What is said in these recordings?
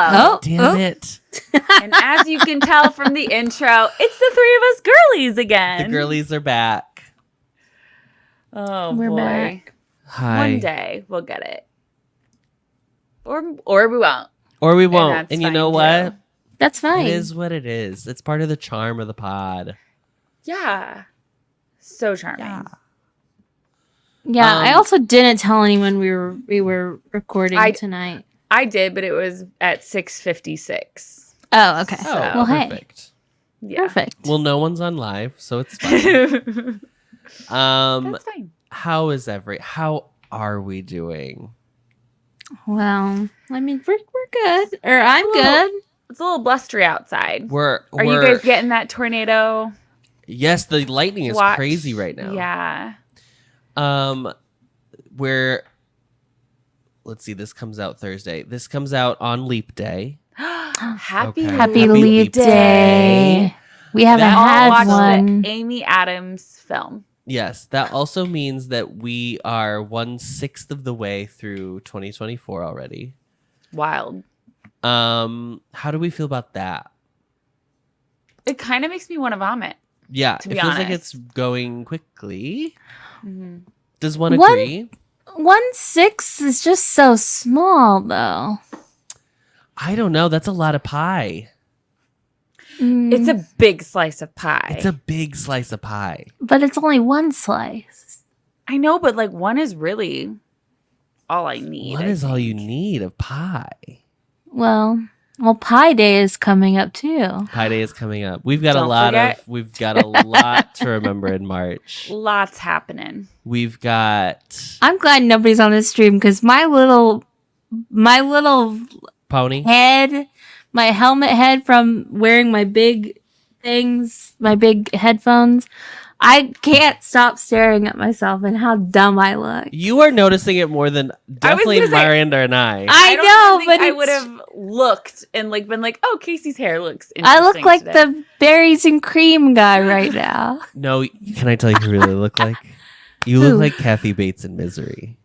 Hello. Damn it. And as you can tell from the intro, it's the three of us girlies again. The girlies are back. Oh, We're boy. back. Hi. One day we'll get it. Or we won't. Or we won't. that's And you fine, know too. what? That's fine. It is what it is. It's part of the charm of the pod. Yeah. So charming. Yeah, I also didn't tell anyone we were recording tonight. I did, but it was at 6:56. Oh, okay. Oh, well, perfect. Yeah. Perfect. Well, no one's on live, so it's fine. That's fine. How are we doing? Well, I mean, we're good. Or I'm good. It's a little blustery outside. Are you guys getting that tornado? Yes, the lightning is crazy right now. Yeah. Let's see, this comes out Thursday. This comes out on Leap Day. Happy Leap Day. We haven't had one. The Amy Adams film. Yes, that also means that we are 1/6 of the way through 2024 already. Wild. How do we feel about that? It kind of makes me want to vomit. Yeah, to be it feels honest. like it's going quickly. Mm-hmm. Does one agree? 1/6 is just so small, though. I don't know. That's a lot of pie. It's a big slice of pie. It's a big slice of pie. But it's only one slice. I know, but like one is really all I need. What is all you need of pie? Well, Pie Day is coming up too. Pie Day is coming up. We've got Don't got a lot to remember in March. Lots happening. We've got I'm glad nobody's on this stream because my little Pony. head, my helmet head from wearing my big things, my big headphones. I can't stop staring at myself and how dumb I look. You are noticing it more than definitely Miranda and I. I know, but I would have looked and like been like, "Oh, Casey's hair looks I interesting look like today." the berries and cream guy right now. No, can I tell you who you really look like? You look like Kathy Bates in Misery.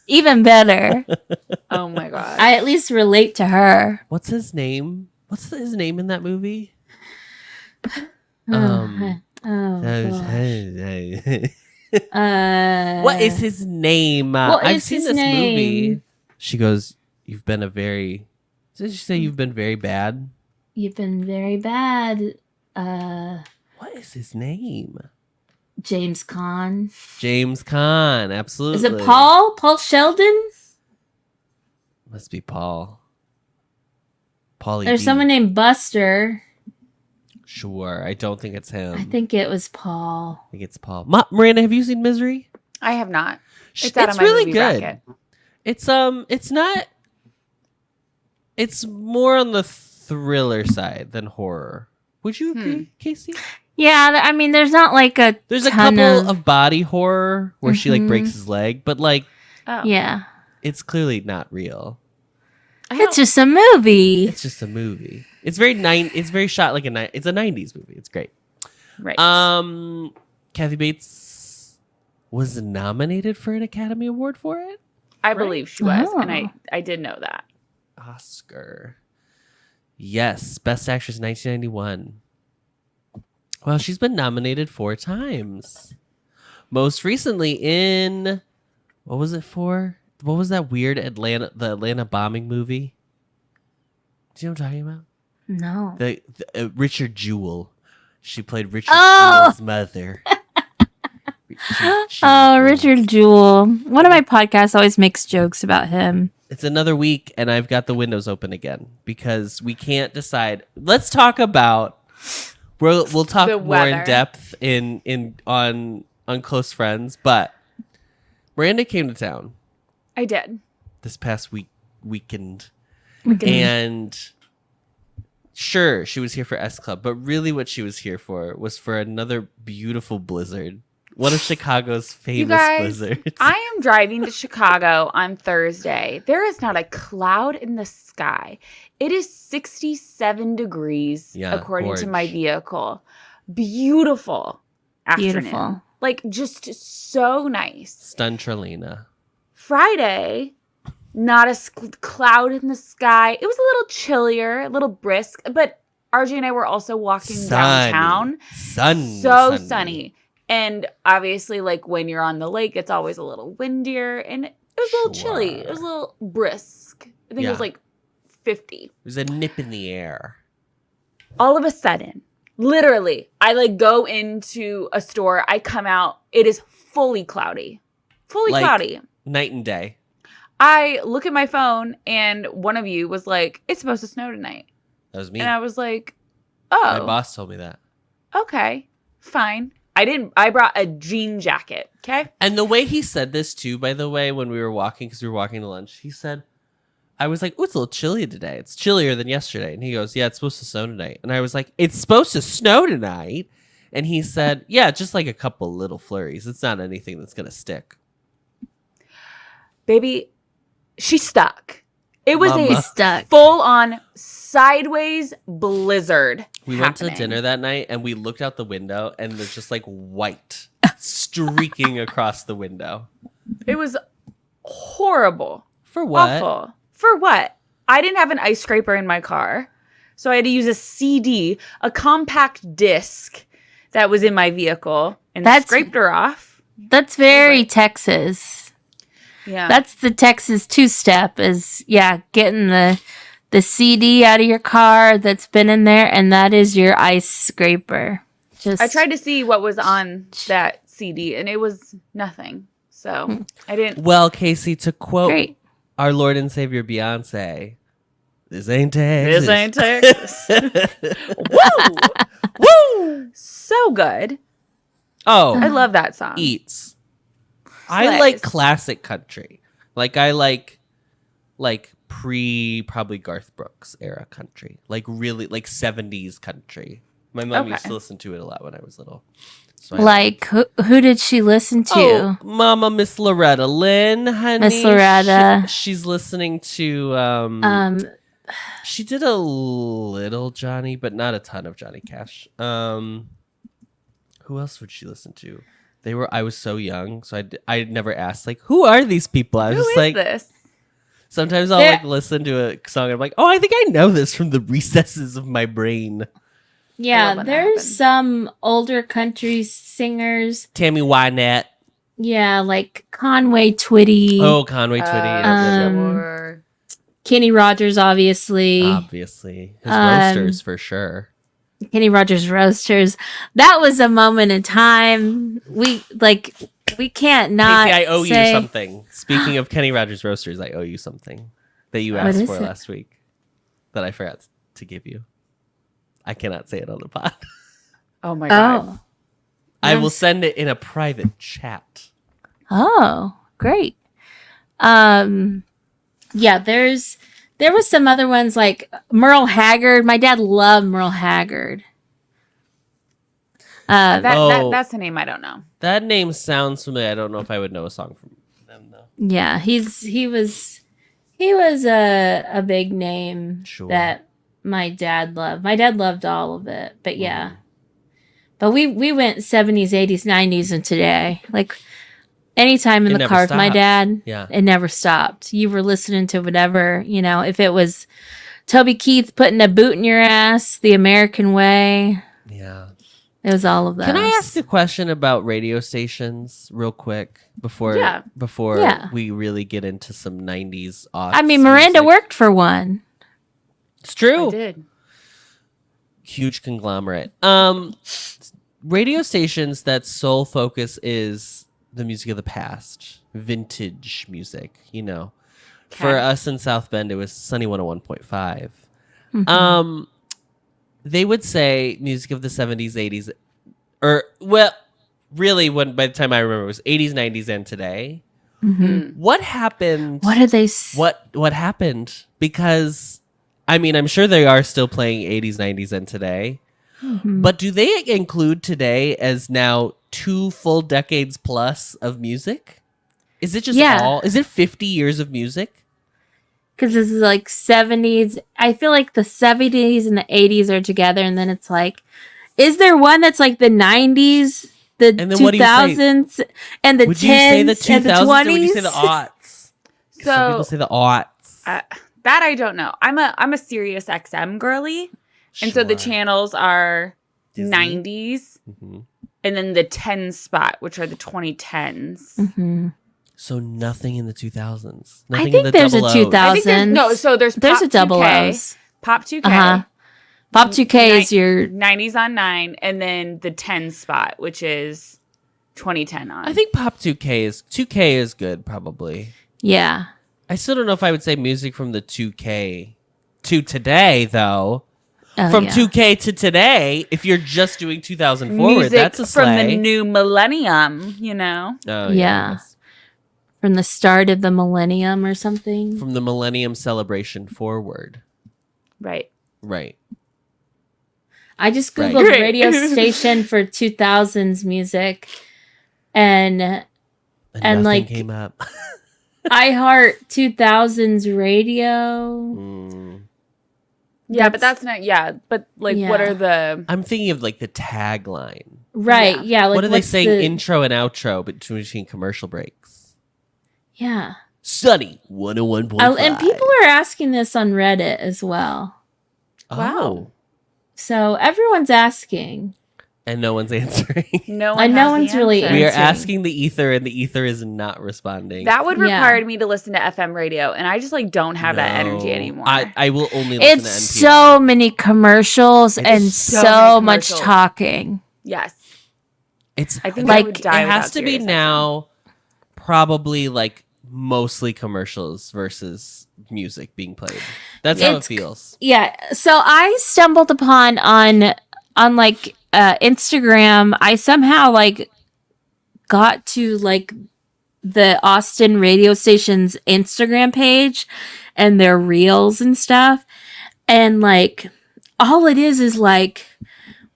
Even better. Oh my god! I at least relate to her. What's his name? What's his name in that movie? What is his name? I've seen this movie. She goes, "You've been a very." Did she say you've been very bad? You've been very bad. What is his name? James Caan. James Caan, absolutely. Is it Paul? Paul Sheldon? Must be Paul. Paulie There's D. someone named Buster. Sure, I don't think it's him. I think it was Paul. I think it's Paul. Miranda, have you seen Misery? I have not. It's out of my really movie good. bracket. It's not. It's more on the thriller side than horror. Would you agree, Casey? Yeah, I mean, there's not like a There's a ton couple of body horror where she like breaks Mhm. his leg, but like Yeah. it's clearly not real. It's just a movie. It's just a movie. It's very It's very shot like it's a 90s movie. It's great. Right. Kathy Bates was nominated for an Academy Award for it. I believe she was, and Oh. I did know that. Oscar. Yes, Best Actress 1991. Well, she's been nominated 4 times. Most recently in what was it for? What was that weird the Atlanta bombing movie? Do you know what I'm talking about? No. The Richard Jewell. She played Richard Oh! Jewell's mother. Richard Jewell. One of my podcasts always makes jokes about him. It's another week, and I've got the windows open again because we can't decide. Let's talk about. We'll talk The more in weather. depth on Close Friends, but Miranda came to town I did. this past weekend, and sure, she was here for S Club, but really, what she was here for was for another beautiful blizzard. One of Chicago's famous You guys, blizzards. I am driving to Chicago on Thursday. There is not a cloud in the sky. It is 67 degrees, according to my vehicle. Beautiful afternoon. Beautiful. Like, just so nice. Stun Trelina. Friday, Not a cloud in the sky. It was a little chillier, a little brisk, but RJ and I were also walking downtown. Sunny. And obviously, like when you're on the lake, it's always a little windier, and it was a little chilly. It was a little brisk. I think it was like 50. There's a nip in the air. All of a sudden, literally, I like go into a store. I come out. It is fully cloudy. Cloudy. Night and day. I look at my phone, and one of you was like, "It's supposed to snow tonight." That was me. And I was like, "Oh." My boss told me that. Okay, fine. I brought a jean jacket, okay? And the way he said this, too, by the way, when we were walking, because we were walking to lunch, he said, I was like, oh, it's a little chilly today. It's chillier than yesterday. And he goes, yeah, it's supposed to snow tonight. And I was like, it's supposed to snow tonight? And he said, yeah, just like a couple little flurries. It's not anything that's going to stick. Baby, she stuck. It was a full-on sideways blizzard. We went to dinner that night, and we looked out the window, and there's just like white streaking across the window. It was horrible. For what? Awful. For what? I didn't have an ice scraper in my car, so I had to use a CD, a compact disc that was in my vehicle, and scraped her off. That's very Texas. Yeah. That's the Texas two-step is, getting the CD out of your car that's been in there, and that is your ice scraper. I tried to see what was on that CD, and it was nothing. So I didn't. Well, Casey, to quote our Lord and Savior Beyonce, this ain't Texas. This ain't Texas. Woo! Woo! So good. Oh. I love that song. Eats. I like classic country. Like I like probably Garth Brooks era country. Like really like 70s country. My mom used to listen to it a lot when I was little. So who did she listen to? Oh, Mama Miss Loretta Lynn, honey. Miss Loretta. She's listening to she did a little Johnny, but not a ton of Johnny Cash. Who else would she listen to? I was so young, so I never asked, like, who are these people? I was just like, this? Sometimes I'll like listen to a song and I'm like, oh, I think I know this from the recesses of my brain. Yeah, there's some older country singers. Tammy Wynette. Yeah, like Conway Twitty. Oh, Conway Twitty. Kenny Rogers, obviously. His roasters for sure. Kenny Rogers Roasters. That was a moment in time. We can't not. Casey, I owe you something. Speaking of Kenny Rogers Roasters, I owe you something that you asked for last week that I forgot to give you. I cannot say it on the pod. Oh my God. Oh. I will send it in a private chat. Oh, great. Yeah, there was some other ones like Merle Haggard. My dad loved Merle Haggard. That's a name I don't know. That name sounds familiar. I don't know if I would know a song from them though. Yeah, he was a big name that my dad loved. My dad loved all of it, but yeah. But we went 70s, 80s, 90s, and today. Like anytime in the car with my dad, it never stopped. You were listening to whatever, if it was Toby Keith putting a boot in your ass, The American Way. Yeah. It was all of that. Can I ask a question about radio stations real quick before we really get into some 90s I mean, Miranda worked for one. It's true. I did. Huge conglomerate. Radio stations that sole focus is the music of the past, vintage music, Okay. For us in South Bend, it was Sunny 101.5. Mm-hmm. They would say music of the 70s, 80s, really, by the time I remember, it was 80s, 90s, and today. Mm-hmm. What happened? What did they? What happened? Because, I mean, I'm sure they are still playing 80s, 90s, and today. Mm-hmm. But do they include today as now 2 full decades plus of music? Is it just is it 50 years of music? Because this is like 70s. I feel like the 70s and the 80s are together. And then it's like, is there one that's like the 90s, the 2000s, and the 10s, and the 20s? Or would you say the aughts? some people say the aughts. That I don't know. I'm a Sirius XM girly, and so the channels are Disney? 90s, and then the 10 spot, which are the 2010s. Mm-hmm. So nothing in the 2000s. I think there's a 2000s. So there's a double O's. Pop 2K. Pop 2K is your 90s on 9, and then the 10 spot, which is 2010 on. I think Pop 2K is good, probably. Yeah. I still don't know if I would say music from the 2K to today, though. Oh, from 2K to today, if you're just doing 2000 forward, music that's a slay. From the new millennium, you know? Oh, yeah. From the start of the millennium or something. From the millennium celebration forward. Right. I just Googled radio station for 2000s music and nothing like came up. I Heart 2000s radio. Yeah, but that's not, but like what are the... I'm thinking of like the tagline. Right, yeah. Like, what are they saying intro and outro between commercial breaks? Yeah. Sunny 101.5. And people are asking this on Reddit as well. Wow. So everyone's asking. And no one's answering. No one's really answering. We are asking the ether, and the ether is not responding. That would require me to listen to FM radio, and I just like don't have that energy anymore. I will only listen to NPR. It's so many commercials and so much talking. Yes. I think like I would die. It has to be now probably like mostly commercials versus music being played. That's how it feels. Yeah. So I stumbled upon on like Instagram. I somehow like got to like the Austin radio station's Instagram page and their reels and stuff. And like all it is like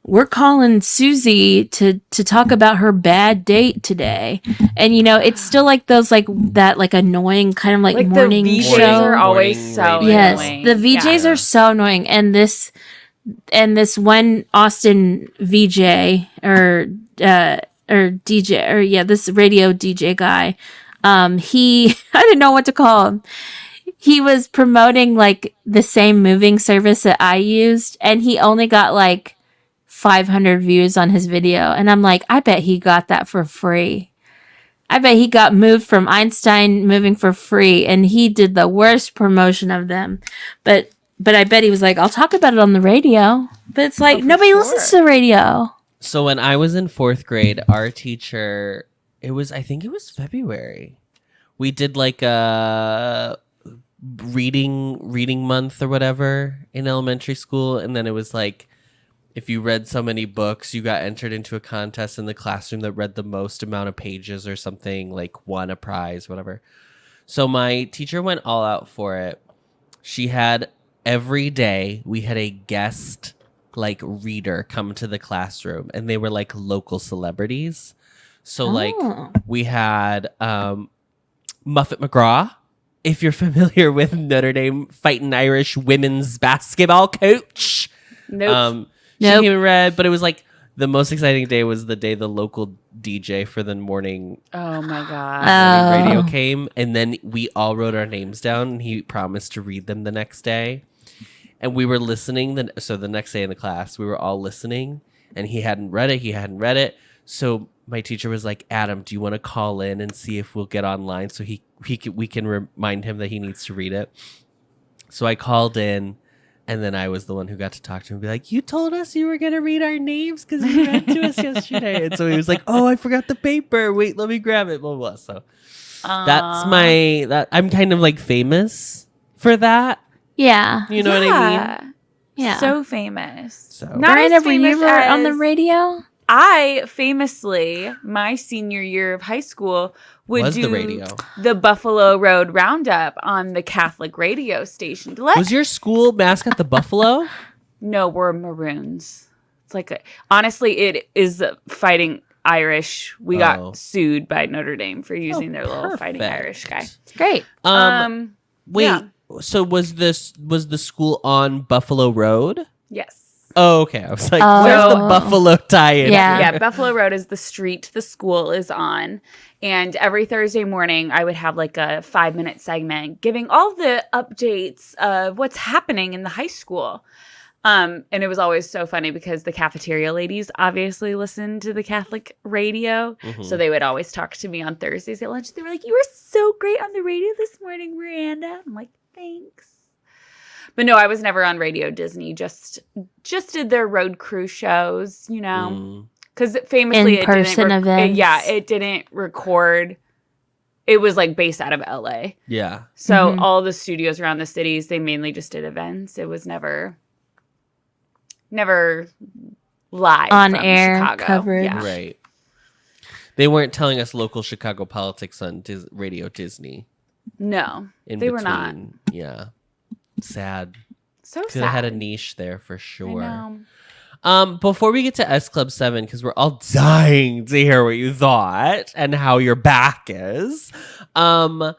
we're calling Susie to talk about her bad date today. And, you know, it's still like those, like, that, like, annoying kind of, like morning the VJs show. Are always so yes, annoying. The VJs are so annoying. And this one Austin VJ or DJ, this radio DJ guy, I didn't know what to call him. He was promoting, like, the same moving service that I used, and he only got, like, 500 views on his video. And I'm like, I bet he got that for free. I bet he got moved from Einstein moving for free, and he did the worst promotion of them. But I bet he was like, I'll talk about it on the radio. But it's like, nobody listens to the radio. So when I was in 4th grade, our teacher, I think it was February. We did like a reading month or whatever in elementary school. And then it was like, if you read so many books, you got entered into a contest in the classroom that read the most amount of pages or something, like won a prize, whatever. So my teacher went all out for it. She had every day, we had a guest like reader come to the classroom, and they were like local celebrities. So like we had Muffet McGraw, if you're familiar with Notre Dame Fighting Irish women's basketball coach. Nope. She came and read, but it was like the most exciting day was the day the local DJ for the morning. Oh my god! Morning radio came, and then we all wrote our names down, and he promised to read them the next day. And we were listening. So the next day in the class, we were all listening, and he hadn't read it. So my teacher was like, "Adam, do you want to call in and see if we'll get online so we can remind him that he needs to read it?" So I called in. And then I was the one who got to talk to him and be like, you told us you were going to read our names because you read to us yesterday. And so he was like, oh, I forgot the paper. Wait, let me grab it. Blah, blah, blah. So I'm kind of like famous for that. Yeah. You know what I mean? Yeah. So famous. So Miranda, were you ever on the radio? I famously, my senior year of high school, would do the Buffalo Road Roundup on the Catholic radio station. Was your school mascot the Buffalo? No, we're Maroons. It's like, honestly, it is Fighting Irish. We got sued by Notre Dame for using their little Fighting Irish guy. Great. Wait, so was the school on Buffalo Road? Yes. Oh, okay. I was like, where's the Buffalo tie-in? Yeah, Buffalo Road is the street the school is on. And every Thursday morning, I would have like a 5-minute segment giving all the updates of what's happening in the high school. And it was always so funny because the cafeteria ladies obviously listened to the Catholic radio. Mm-hmm. So they would always talk to me on Thursdays at lunch. They were like, "You were so great on the radio this morning, Miranda." I'm like, "Thanks." But no, I was never on Radio Disney. Just did their road crew shows, you know, because famously in-person events. It didn't record. It was like based out of LA. Yeah. So all the studios around the cities, they mainly just did events. It was never live on from air Chicago. coverage. Yeah. Right. They weren't telling us local Chicago politics on Radio Disney. No, they were not. Yeah. Sad. So sad. Could have had a niche there for sure. I know. Before we get to S Club 7, because we're all dying to hear what you thought and how your back is, do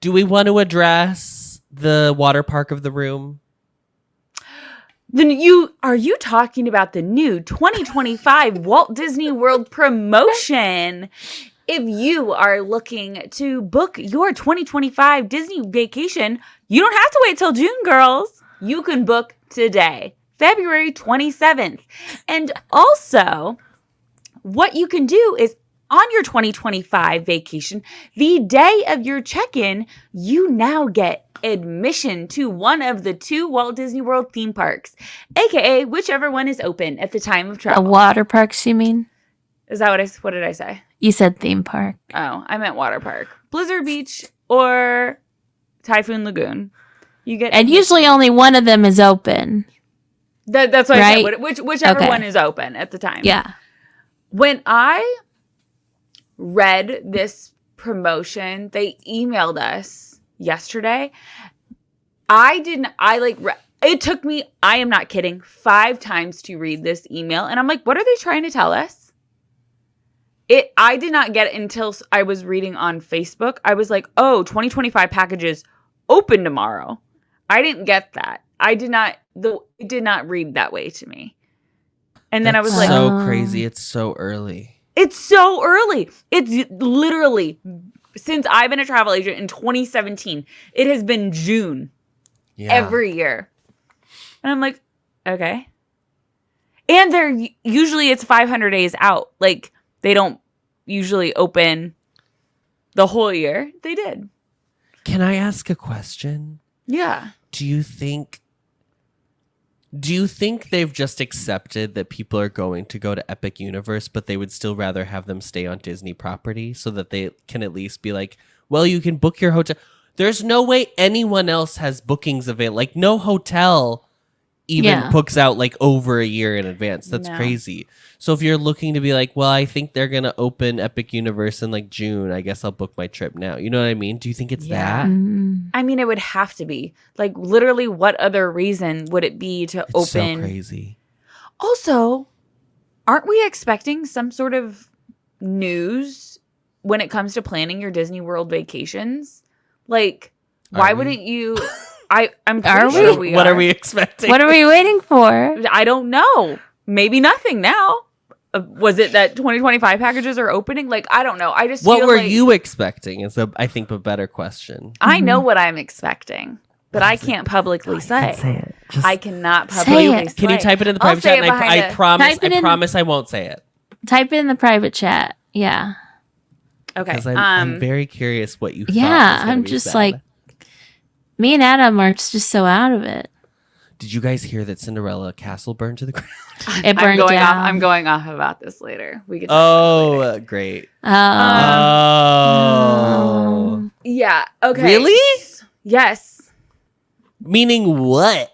we want to address the water park of the room? Then are you talking about the new 2025 Walt Disney World promotion? If you are looking to book your 2025 Disney vacation, you don't have to wait till June, girls. You can book today, February 27th. And also, what you can do is on your 2025 vacation, the day of your check-in, you now get admission to one of the 2 Walt Disney World theme parks, aka whichever one is open at the time of travel. The water parks, you mean? Is that what did I say? You said theme park. Oh, I meant water park. Blizzard Beach or Typhoon Lagoon. You get, and usually only one of them is open. That's what right? I said. Whichever one is open at the time. Yeah. When I read this promotion, they emailed us yesterday. It took me, I am not kidding, 5 times to read this email. And I'm like, what are they trying to tell us? I did not get it until I was reading on Facebook. I was like, oh, 2025 packages open tomorrow. I didn't get that. It did not read that way to me. And then I was like, so crazy. It's so early. It's so early. It's literally, since I've been a travel agent in 2017, it has been June every year. And I'm like, okay. And usually it's 500 days out. Like, they don't usually open the whole year. They did. Can I ask a question? Yeah. Do you think they've just accepted that people are going to go to Epic Universe, but they would still rather have them stay on Disney property so that they can at least be like, well, you can book your hotel. There's no way anyone else has bookings available. Like, no hotel even books out like over a year in advance. That's crazy. So if you're looking to be like, well, I think they're going to open Epic Universe in like June, I guess I'll book my trip now. You know what I mean? Do you think it's that? I mean, it would have to be. Like, literally, what other reason would it be to open? So crazy. Also, aren't we expecting some sort of news when it comes to planning your Disney World vacations? Like, why wouldn't you? I'm pretty sure we are. What are we expecting? What are we waiting for? I don't know. Maybe nothing now. Was it that 2025 packages are opening? Like, I don't know. I just what feel were like you expecting is I think a better question. I know what I'm expecting, but I can't publicly say. Say it. I cannot publicly say. Can you type it in the private chat? And I promise I won't say it. Type it in the private chat. Yeah. Okay. Because I'm very curious what you thought. Yeah, I'm just like, me and Adam are just so out of it. Did you guys hear that Cinderella Castle burned to the ground? It burned down. I'm going off about this later. We could. Great. No. Yeah. Okay. Really? Yes. Meaning what?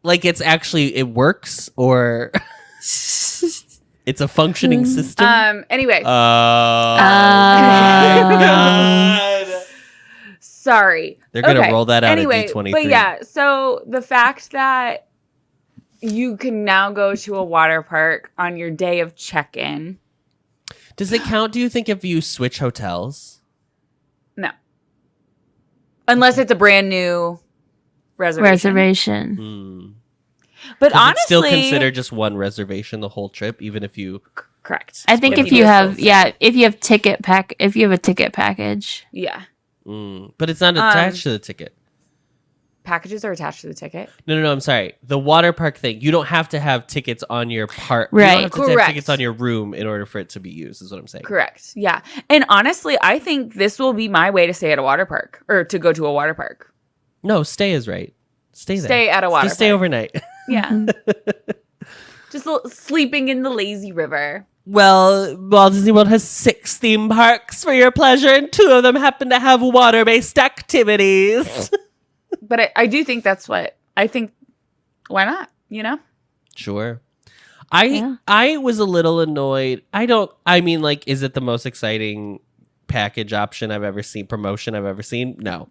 Like it works, or it's a functioning system? Anyway. Oh my God. Sorry. They're going to roll that out at D23. But yeah, so the fact that you can now go to a water park on your day of check-in. Does it count, do you think, if you switch hotels? No. Unless it's a brand new reservation. But honestly, it's still considered just one reservation the whole trip, even if you. Correct. I think if you have a ticket package. Yeah. But it's not attached to the ticket. Packages are attached to the ticket. No. I'm sorry. The water park thing. You don't have to have tickets on your part. Right. You don't have to have tickets on your room in order for it to be used. Is what I'm saying. Correct. Yeah. And honestly, I think this will be my way to stay at a water park or to go to a water park. No, stay is right. Stay there. Stay at a water park. Just stay overnight. Yeah. Just sleeping in the lazy river. Well, Walt Disney World has 6 theme parks for your pleasure, and 2 of them happen to have water-based activities. But I do think that's what I think. Why not? You know? Sure. I was a little annoyed. Is it the most exciting package option I've ever seen, promotion I've ever seen? No.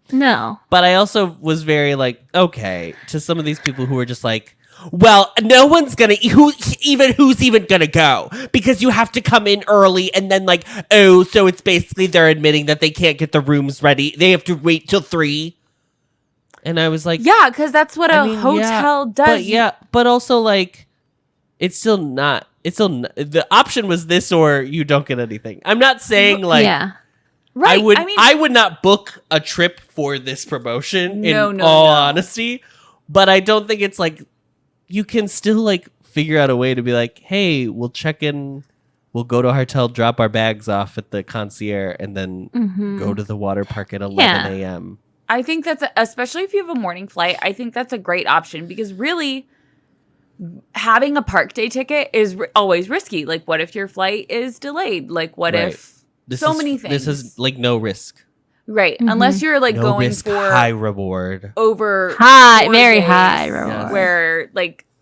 But I also was very okay, to some of these people who were just well, no one's gonna who's even gonna go because you have to come in early, and then so it's basically they're admitting that they can't get the rooms ready. They have to wait till 3. And I was like, yeah, because that's what a hotel does. But also it's still not. The option was this or you don't get anything. I'm not saying right. I would not book a trip for this promotion in all honesty, but I don't think it's you can still figure out a way to be hey, we'll check in, we'll go to our hotel, drop our bags off at the concierge, and then go to the water park at 11 a.m. I think that's, especially if you have a morning flight, I think that's a great option because really having a park day ticket is always risky. What if your flight is delayed? What if many things? This is no risk. Right. Mm-hmm. Unless you're no going risk, for high reward. Over very high reward. Where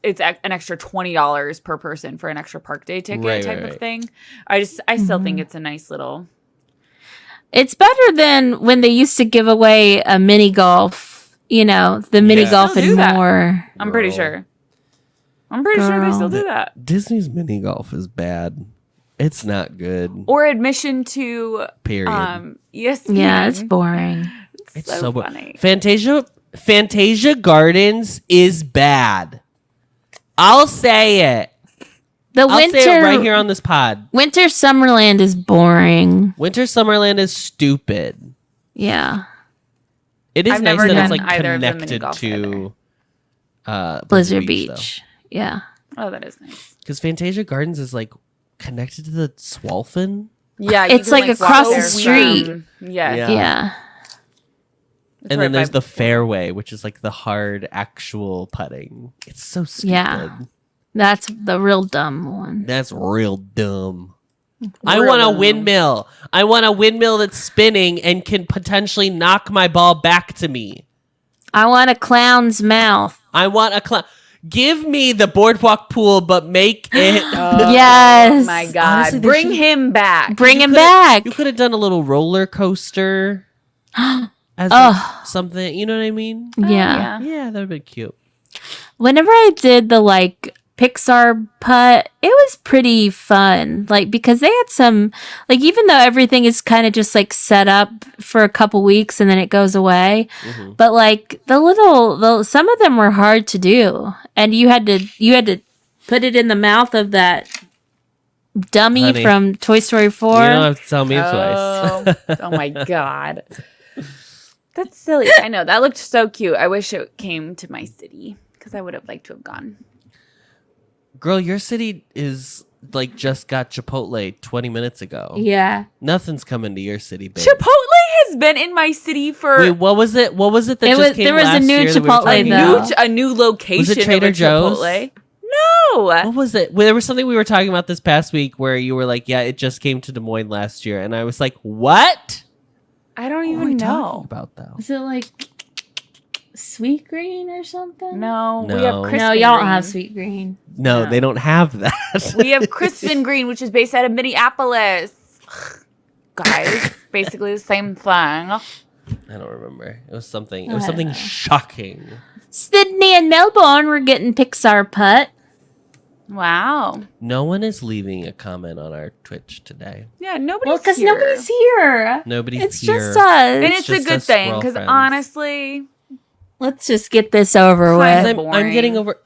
it's an extra $20 per person for an extra park day ticket of thing. I still think it's a nice little. It's better than when they used to give away a mini golf, the mini golf and more. I'm pretty sure. They still do that. Disney's mini golf is bad. It's not good. Or admission to period. Yes. Yeah, it's boring. It's so funny. Fantasia Gardens is bad. I'll say it. I'll say it right here on this pod. Winter Summerland is boring. Winter Summerland is stupid. Yeah. It is nice that it's connected to Blizzard Beach. Yeah. Oh, that is nice. Because Fantasia Gardens is connected to the Swolfen. Yeah, it's across the street. Yeah. And then there's the fairway, which is the hard actual putting. It's so stupid. Yeah. That's the real dumb one. That's real dumb. I want a windmill. I want a windmill that's spinning and can potentially knock my ball back to me. I want a clown's mouth. I want a clown. Give me the boardwalk pool, but make it. Yes. Oh my God. Honestly, bring him back. Bring him back. You could have done a little roller coaster as something. You know what I mean? Yeah. Yeah, that would have been cute. Whenever I did the Pixar putt, it was pretty fun. Because they had some, even though everything is kind of just set up for a couple weeks and then it goes away, but some of them were hard to do, and you had to put it in the mouth of that dummy from Toy Story 4. You don't have to tell me twice. Oh my God. That's silly. I know. That looked so cute. I wish it came to my city because I would have liked to have gone. Girl, your city is just got Chipotle 20 minutes ago. Yeah. Nothing's coming to your city, babe. Chipotle has been in my city for... Wait, what was it? What was it that just came there was last a new year Chipotle, though. A new location. Was it Trader Joe's? Chipotle. No. What was it? There was something we were talking about this past week where you were yeah, it just came to Des Moines last year. And I was like, what? I don't even know. About that. Is it Sweet Green or something? No. We have Crispin No, y'all don't have Sweet Green. No, they don't have that. We have Crispin Green, which is based out of Minneapolis. Guys, basically the same thing. I don't remember. It was something. It was something shocking. Sydney and Melbourne were getting Pixar putt. Wow. No one is leaving a comment on our Twitch today. Yeah, nobody's here. Because nobody's here. Nobody's it's here. It's just us. And it's a good thing, because honestly... Let's just get this over with. I'm getting over...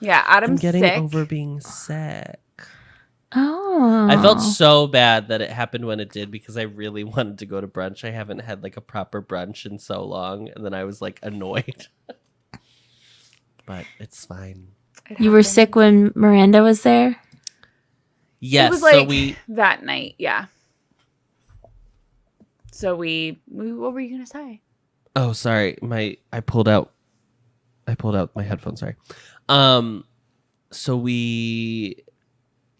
Yeah, Adam's I'm getting sick. over being sick. Oh. I felt so bad that it happened when it did because I really wanted to go to brunch. I haven't had like a proper brunch in so long, and then I was like annoyed. But it's fine. You were sick when Miranda was there? Yes. It was like that night, yeah. So we what were you gonna say? Oh, sorry. I pulled out my headphones, sorry. So we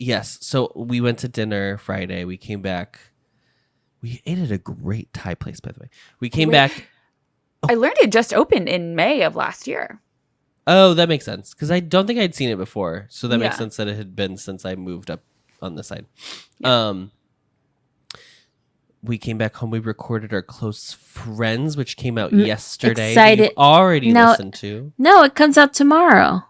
went to dinner Friday. We came back. We ate at a great Thai place, by the way. We came back. I learned it just opened in May of last year. Oh, that makes sense. Because I don't think I'd seen it before. So that makes sense that it had been since I moved up on this side. Yeah. We came back home. We recorded our Close Friends, which came out yesterday. Excited. That you've already listened to. No, it comes out tomorrow.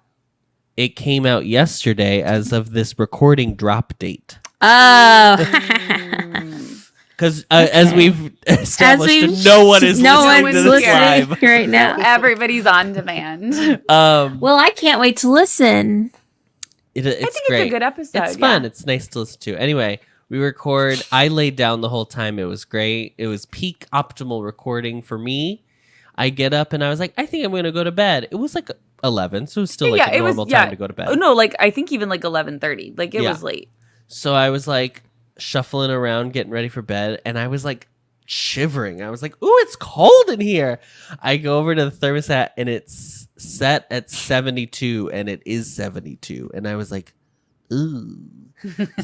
It came out yesterday as of this recording drop date. Oh. Because as we've established, no one is listening to this live right now. Everybody's on demand. Well, I can't wait to listen. It's I think great. it's a good episode. It's fun. It's nice to listen to. Anyway, we record. I laid down the whole time. It was great. It was peak optimal recording for me. I get up and I was like, I think I'm going to go to bed. It was like 11, so it was still like a normal time to go to bed. Oh, no, like I think even like 11:30. Like it was late. So I was like shuffling around, getting ready for bed, and I was like shivering. I was like, ooh, it's cold in here. I go over to the thermostat and it's set at 72, and it is 72. And I was like, ooh.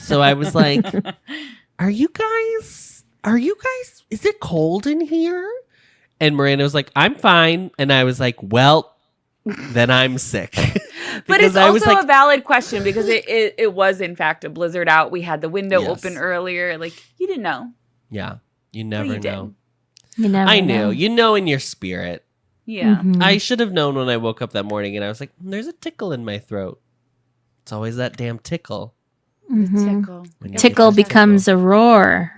So I was like, are you guys, is it cold in here? And Miranda was like, I'm fine. And I was like, well, then I'm sick. But it's also a valid question because it was, in fact, a blizzard out. We had the window open earlier. Like, you didn't know. Yeah. You never know. You never I know. knew. You know in your spirit. Yeah. Mm-hmm. I should have known when I woke up that morning and I was like, there's a tickle in my throat. It's always that damn tickle. Mm-hmm. Tickle becomes a roar.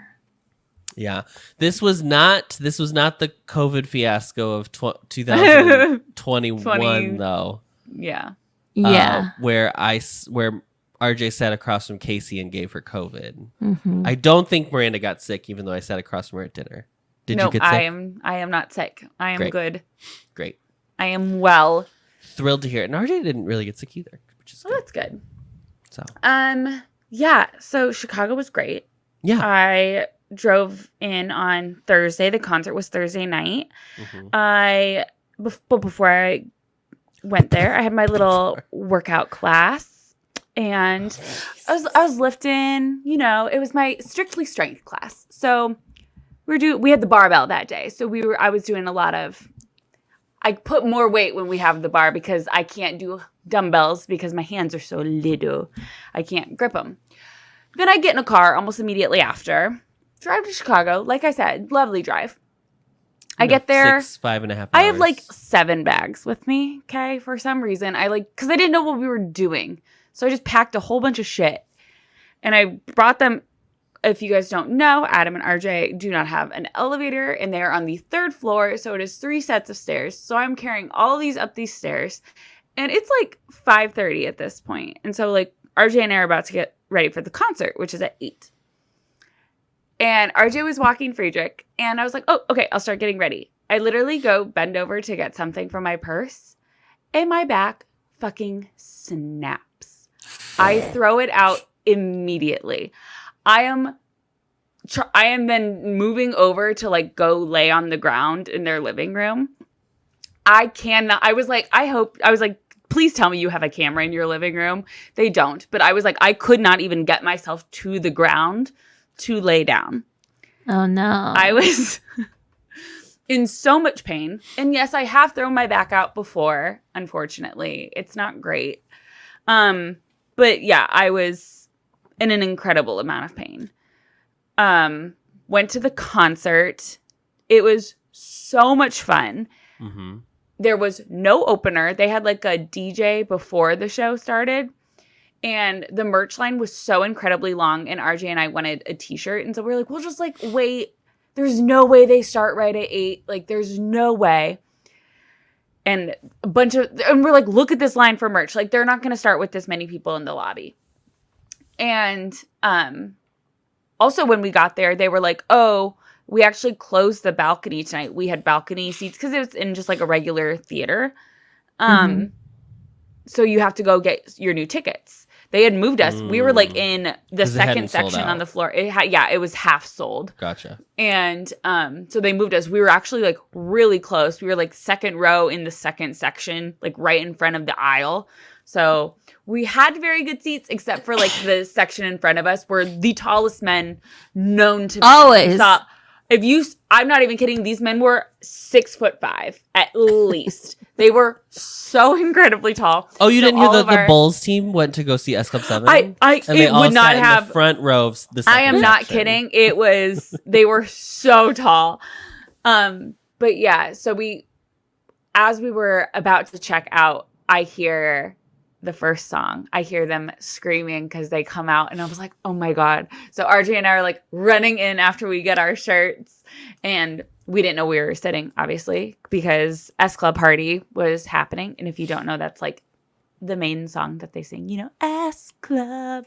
Yeah. This was not the COVID fiasco of 2021 though. Yeah. Yeah. Where RJ sat across from Casey and gave her COVID. Mm-hmm. I don't think Miranda got sick, even though I sat across from her at dinner. Did you get sick? I am not sick. I am good. Great. I am well. Thrilled to hear it. And RJ didn't really get sick either, which is good. That's good. So. Yeah. So Chicago was great. Yeah. I drove in on Thursday. The concert was Thursday night. Mm-hmm. But before I went there, I had my little workout class, and I was lifting. You know, it was my strictly strength class. So we had the barbell that day. So I was doing a lot of. I put more weight when we have the bar because I can't do dumbbells because my hands are so little. I can't grip them. Then I get in a car almost immediately after. Drive to Chicago. Like I said, lovely drive. I get there. 5.5 hours. I have like 7 bags with me. Okay. For some reason, because I didn't know what we were doing. So I just packed a whole bunch of shit. And I brought them. If you guys don't know, Adam and RJ do not have an elevator, and they're on the 3rd floor. So it is 3 sets of stairs. So I'm carrying all these up these stairs. And it's like 5:30 at this point. And so like RJ and I are about to get ready for the concert, which is at 8. And RJ was walking Friedrich, and I was like, oh, okay, I'll start getting ready. I literally go bend over to get something from my purse, and my back fucking snaps. I throw it out immediately. I am then moving over to like go lay on the ground in their living room. I cannot. I was like, please tell me you have a camera in your living room. They don't. But I was like, I could not even get myself to the ground to lay down. Oh, no. I was in so much pain. And yes, I have thrown my back out before, unfortunately. It's not great. But yeah, I was in an incredible amount of pain. Went to the concert. It was so much fun. Mm-hmm. There was no opener. They had like a DJ before the show started. And the merch line was so incredibly long. And RJ and I wanted a t-shirt. And so we were like, we'll just like wait. There's no way they start right at 8. Like there's no way. and and we're like, look at this line for merch. Like, they're not going to start with this many people in the lobby. And also when we got there, they were like, oh, we actually closed the balcony tonight. We had balcony seats because it was in just like a regular theater. So you have to go get your new tickets. They had moved us. We were like in the second section on the floor. It was half sold. Gotcha. And so they moved us. We were actually like really close. We were like second row in the second section, like right in front of the aisle. So we had very good seats, except for like the section in front of us were the tallest men known to always. I'm not even kidding. These men were 6'5" at least. They were so incredibly tall. Oh, you didn't hear the Bulls team went to go see S Club 7? It would not have the front row of the I am not kidding. It was they were so tall. But yeah, so as we were about to check out, I hear the first song. I hear them screaming because they come out, and I was like, oh my God. So RJ and I are like running in after we get our shirts, and we didn't know we were sitting, obviously, because S Club Party was happening. And if you don't know, that's like the main song that they sing, S Club.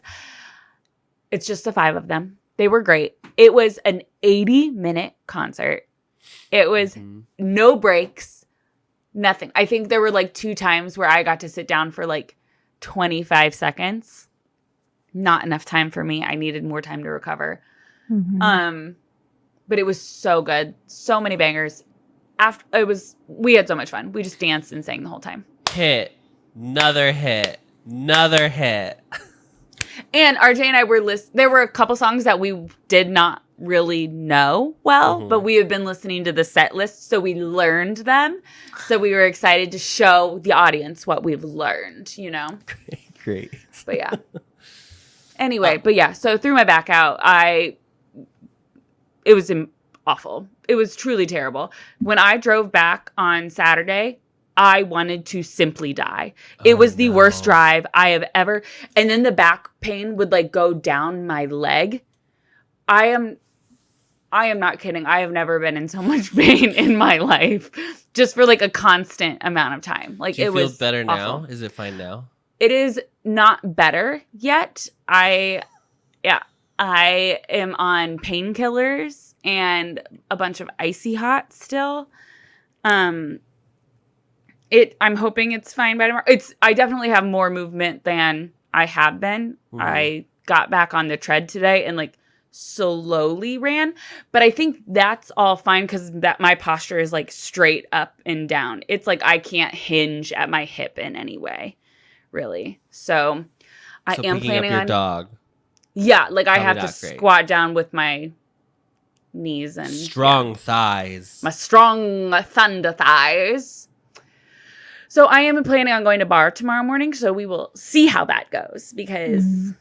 It's just the 5 of them. They were great. It was an 80-minute concert. It was no breaks, nothing. I think there were like 2 times where I got to sit down for like 25 seconds. Not enough time for me. I needed more time to recover. But it was so good. So many bangers. We had so much fun. We just danced and sang the whole time. Hit. Another hit. Another hit. And RJ and I were there were a couple songs that we did not really know well, but we have been listening to the set list, so we learned them. So we were excited to show the audience what we've learned, Great. But yeah. Anyway, so threw my back out. It was awful. It was truly terrible. When I drove back on Saturday, I wanted to simply die. It was the worst drive I have ever. And then the back pain would like go down my leg. I am not kidding. I have never been in so much pain in my life, just for like a constant amount of time. Like, do you feel better awful. now? Is it fine now? It is not better yet. I am on painkillers and a bunch of icy hot still. I'm hoping it's fine by tomorrow. I definitely have more movement than I have been. I got back on the tread today and like slowly ran, but I think that's all fine because my posture is like straight up and down. It's like I can't hinge at my hip in any way, really. So I am planning on dog. Yeah, like I have to squat down with my knees and strong thighs. My strong thunder thighs. So I am planning on going to bar tomorrow morning, so we will see how that goes because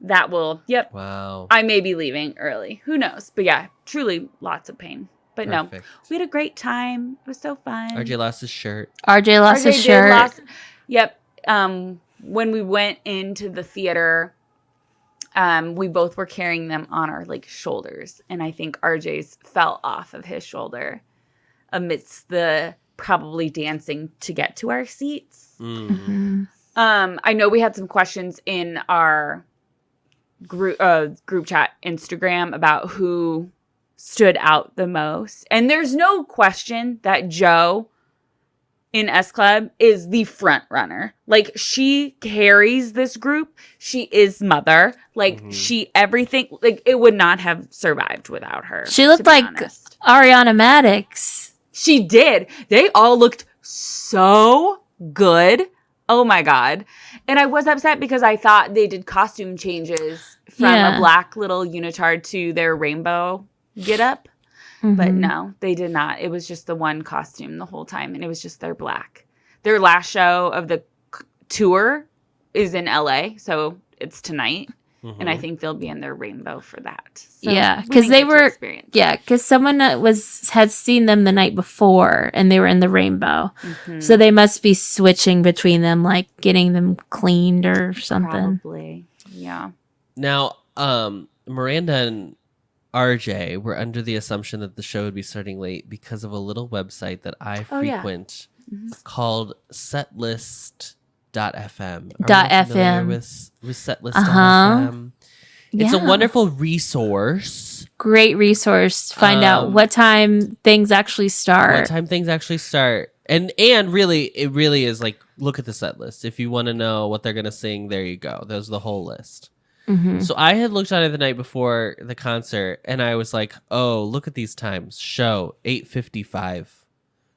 that will, Wow. I may be leaving early. Who knows? But yeah, truly lots of pain. But no, we had a great time. It was so fun. RJ lost his shirt. RJ lost his shirt. Yep. When we went into the theater, we both were carrying them on our like shoulders. And I think RJ's fell off of his shoulder amidst the probably dancing to get to our seats. I know we had some questions in our group chat Instagram about who stood out the most. And there's no question that Joe in S Club is the front runner. Like, she carries this group. She is mother. Like, everything, like, it would not have survived without her. She looked like Ariana Madix. She did. They all looked so good. Oh my God. And I was upset because I thought they did costume changes from a black little unitard to their rainbow getup. But no, they did not. It was just the one costume the whole time. And it was just their black. Their last show of the tour is in LA. So it's tonight. And I think they'll be in their rainbow for that. So because they were, because someone had seen them the night before and they were in the rainbow. So they must be switching between them, like getting them cleaned or something. Probably, yeah. Now, Miranda and RJ were under the assumption that the show would be starting late because of a little website that I frequent called setlist.fm. .fm. With setlist.fm. It's a wonderful resource. Great resource to find out what time things actually start. And really, it really is like, look at the set list. If you want to know what they're going to sing, there you go. There's the whole list. Mm-hmm. So I had looked on it the night before the concert, and I was like, oh, look at these times. Show 8:55.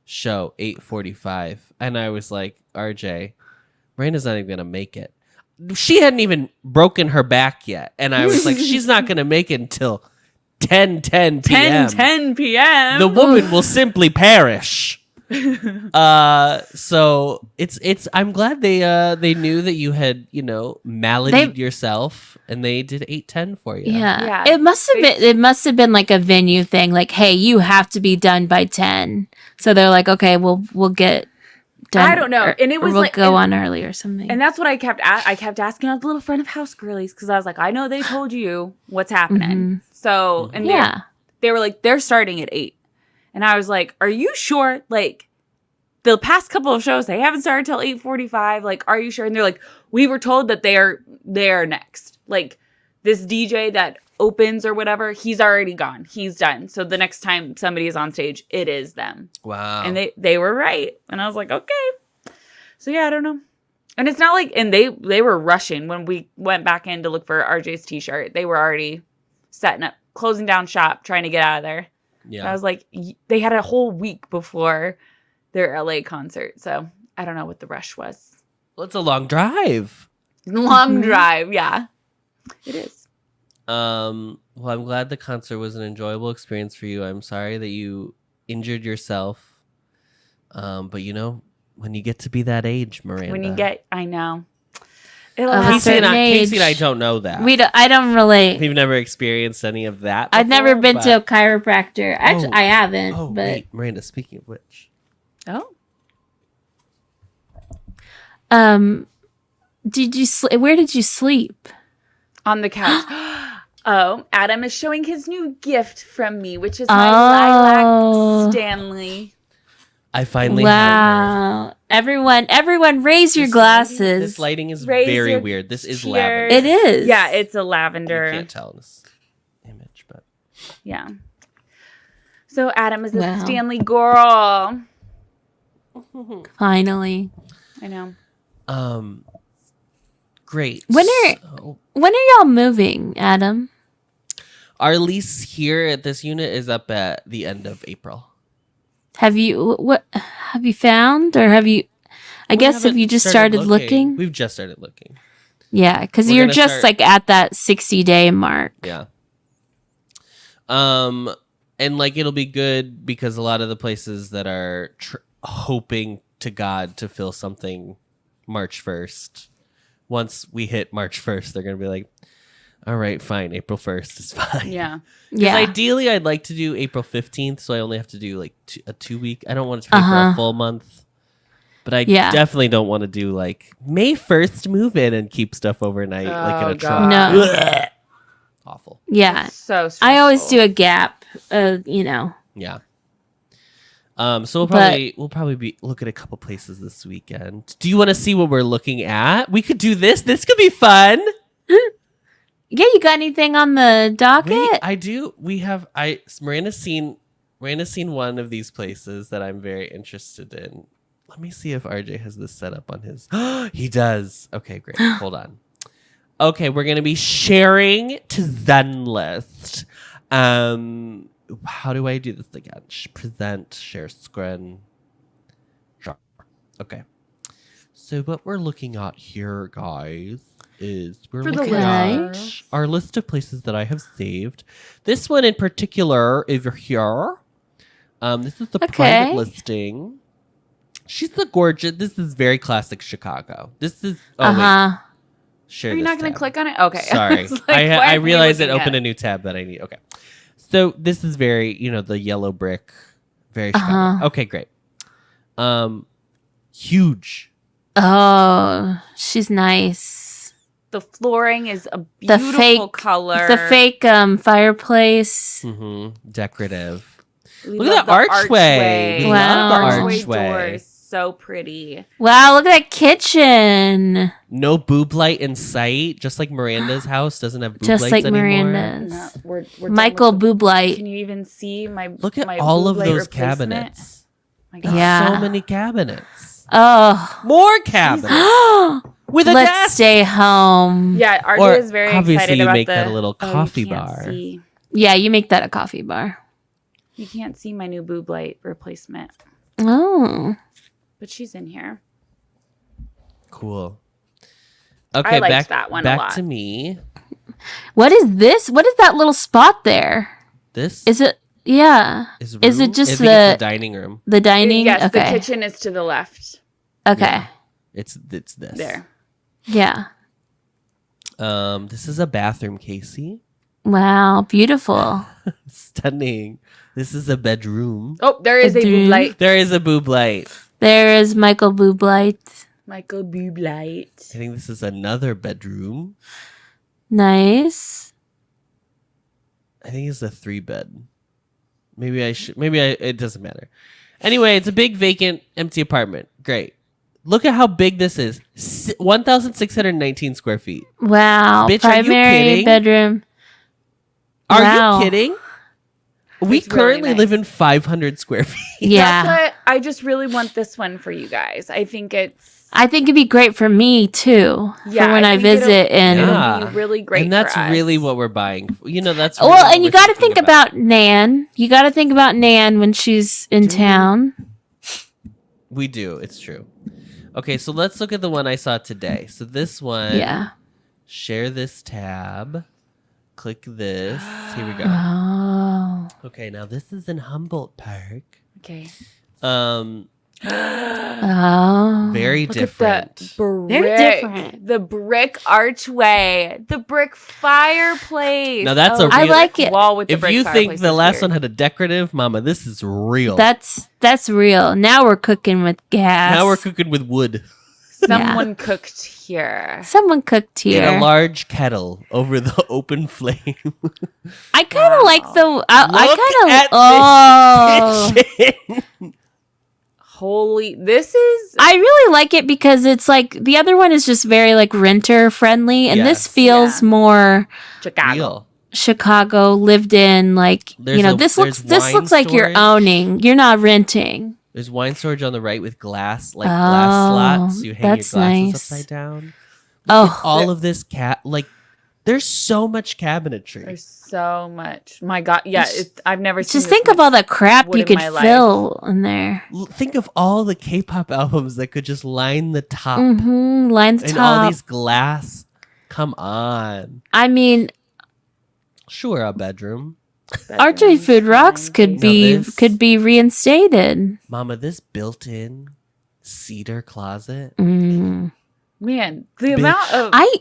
Show 8:45. And I was like, RJ, Miranda's not even going to make it. She hadn't even broken her back yet. And I was like, she's not going to make it until 10:10 p.m. 10:10 p.m. The woman will simply perish. So it's I'm glad they knew that you had, maladied yourself, and they did 8:10 for you. Yeah. It must have been like a venue thing, like, hey, you have to be done by 10. So they're like, okay, we'll get done. I don't know. And it was we'll go on early or something. And that's what I kept asking a little friend of house girlies, because I was like, I know they told you what's happening. Mm-hmm. So, and they were like, they're starting at 8. And I was like, are you sure? Like, the past couple of shows, they haven't started till 8:45. Like, are you sure? And they're like, we were told that they are next. Like, this DJ that opens or whatever, he's already gone. He's done. So the next time somebody is on stage, it is them. Wow. And they were right. And I was like, okay. So yeah, I don't know. And it's not like, and they were rushing when we went back in to look for RJ's t-shirt. They were already setting up, closing down shop, trying to get out of there. Yeah. And I was like, they had a whole week before their LA concert. So I don't know what the rush was. Well, it's a long drive. Drive, yeah. It is. Well, I'm glad the concert was an enjoyable experience for you. I'm sorry that you injured yourself. But when you get to be that age, Miranda. I know. Casey and I don't know that. I don't relate. We've never experienced any of that before, I've never been to a chiropractor. Actually, I haven't. Oh, but wait, Miranda, speaking of which. Oh. Did you where did you sleep? On the couch. Oh, Adam is showing his new gift from me, which is my lilac Stanley. I finally have her. Everyone raise your glasses. This lighting is very weird. This is lavender. It is. Yeah, it's a lavender. You can't tell in this image, but yeah. So Adam is a Stanley girl. Finally. I know. Great. When are y'all moving, Adam? Our lease here at this unit is up at the end of April. Have you found, or have you? I guess have you just started looking? We've just started looking. Yeah, because you're just like at that 60-day mark. Yeah. And like it'll be good because a lot of the places that are hoping to God to fill something March 1st. Once we hit March 1st, they're going to be like, all right, fine. April 1st is fine. Yeah. Yeah. Ideally, I'd like to do April 15th, so I only have to do like a 2-week. I don't want to pay for a full month. But I definitely don't want to do like May 1st move in and keep stuff overnight like in a truck. No. Awful. Yeah. That's so stressful. I always do a gap, Yeah. So we'll probably look at a couple places this weekend. Do you want to see what we're looking at? We could do this. This could be fun. Yeah, you got anything on the docket? Wait, I do. We have. Miranda's seen one of these places that I'm very interested in. Let me see if RJ has this set up on his. He does. Okay, great. Hold on. Okay, we're gonna be sharing to Zenlist. How do I do this again? Present, share screen. Sure. Okay. So what we're looking at here, guys, is we're looking at our list of places that I have saved. This one in particular over here. This is the private listing. She's the gorgeous. This is very classic Chicago. This is. Oh wait. Share. Are you not going to click on it? Okay. Sorry. I realized it opened a new tab that I need. Okay. So this is very, the yellow brick, very Chicago. Okay, great. Huge. Oh, she's nice. The flooring is a beautiful color. The fake fireplace. Decorative. Look at the archway. We love the archway. so pretty. Wow, look at that kitchen. No boob light in sight, just like Miranda's house doesn't have boob Just lights like anymore. Miranda's. No, we're Michael boob light. Can you even see my Look at my all of boob light those replacement? cabinets. My God. Yeah. So many cabinets. Oh. More cabinets. With a Let's desk. stay home. Yeah, RJ Or is very obviously excited you about make the that a little coffee you can't bar. See. Yeah, you make that a coffee bar. You can't see my new boob light replacement, Oh. but she's in here. Cool. Okay, liked back that one a back lot. to me. What is this? What is that little spot there? This Is it? Yeah. is Is it room? just I think it's the dining room. the dining? Yes, okay. the kitchen is to the left. Okay. Yeah. It's this. There. Yeah. This is a bathroom, Casey. Wow. Beautiful. Stunning. This is a bedroom. Oh, there is a Bedroom. boob light. There is a boob light. There is Michael boob light. Michael boob light. I think this is another bedroom. Nice. I think it's a 3-bed. It doesn't matter. Anyway, it's a big vacant empty apartment. Great. Look at how big this is. 1,619 square feet. Wow. Bitch, are you Primary kidding? bedroom. Are Wow. you kidding? We It's really currently nice. live in 500 square feet. Yeah. That's what I just really want this one for you guys. I think it's I think it'd be great for me too. Yeah, For when I I think visit and Yeah. it'll be really great. And that's for us. really what we're buying. You know, that's really well, what and you we're got to thinking think about Nan. You got to think about Nan when she's in town. We do. It's true. Okay, so let's look at the one I saw today. So this one. Yeah. Share this tab. Click this. Here we go. Oh. Okay, now this is in Humboldt Park. Okay. Oh. Very Look different. at the brick. Very different. The brick archway. The brick fireplace. Now that's a I real- like it. Wall with the If brick you fireplace think the is last weird. one had a decorative, mama, this is real. That's real. Now we're cooking with gas. Now we're cooking with wood Someone cooked here. Someone cooked in here. a large kettle over the open flame. I kind of like the. Look at this kitchen. Holy, this is I really like it because it's like the other one is just very like renter friendly, and this Yes. feels Yeah. more Chicago. Real. Chicago lived in. Like There's this there's looks wine like you're storage. owning. You're not renting. There's wine storage on the right with glass Oh, slots. You hang your that's glasses nice. upside down. Oh, All of this there's so much cabinetry. There's so much. My God, yeah. I've never seen. just this think of much all the crap wood you in could my life. fill in there. Think of all the K-pop albums that could just line the top Mm-hmm. Line the and all top. these glass. Come on. I mean, Sure, a bedroom. RJ bedrooms, Food Rocks fine, could Now be this- could be reinstated. Mama, this built-in cedar closet. Mm. Man, the Bitch. amount of I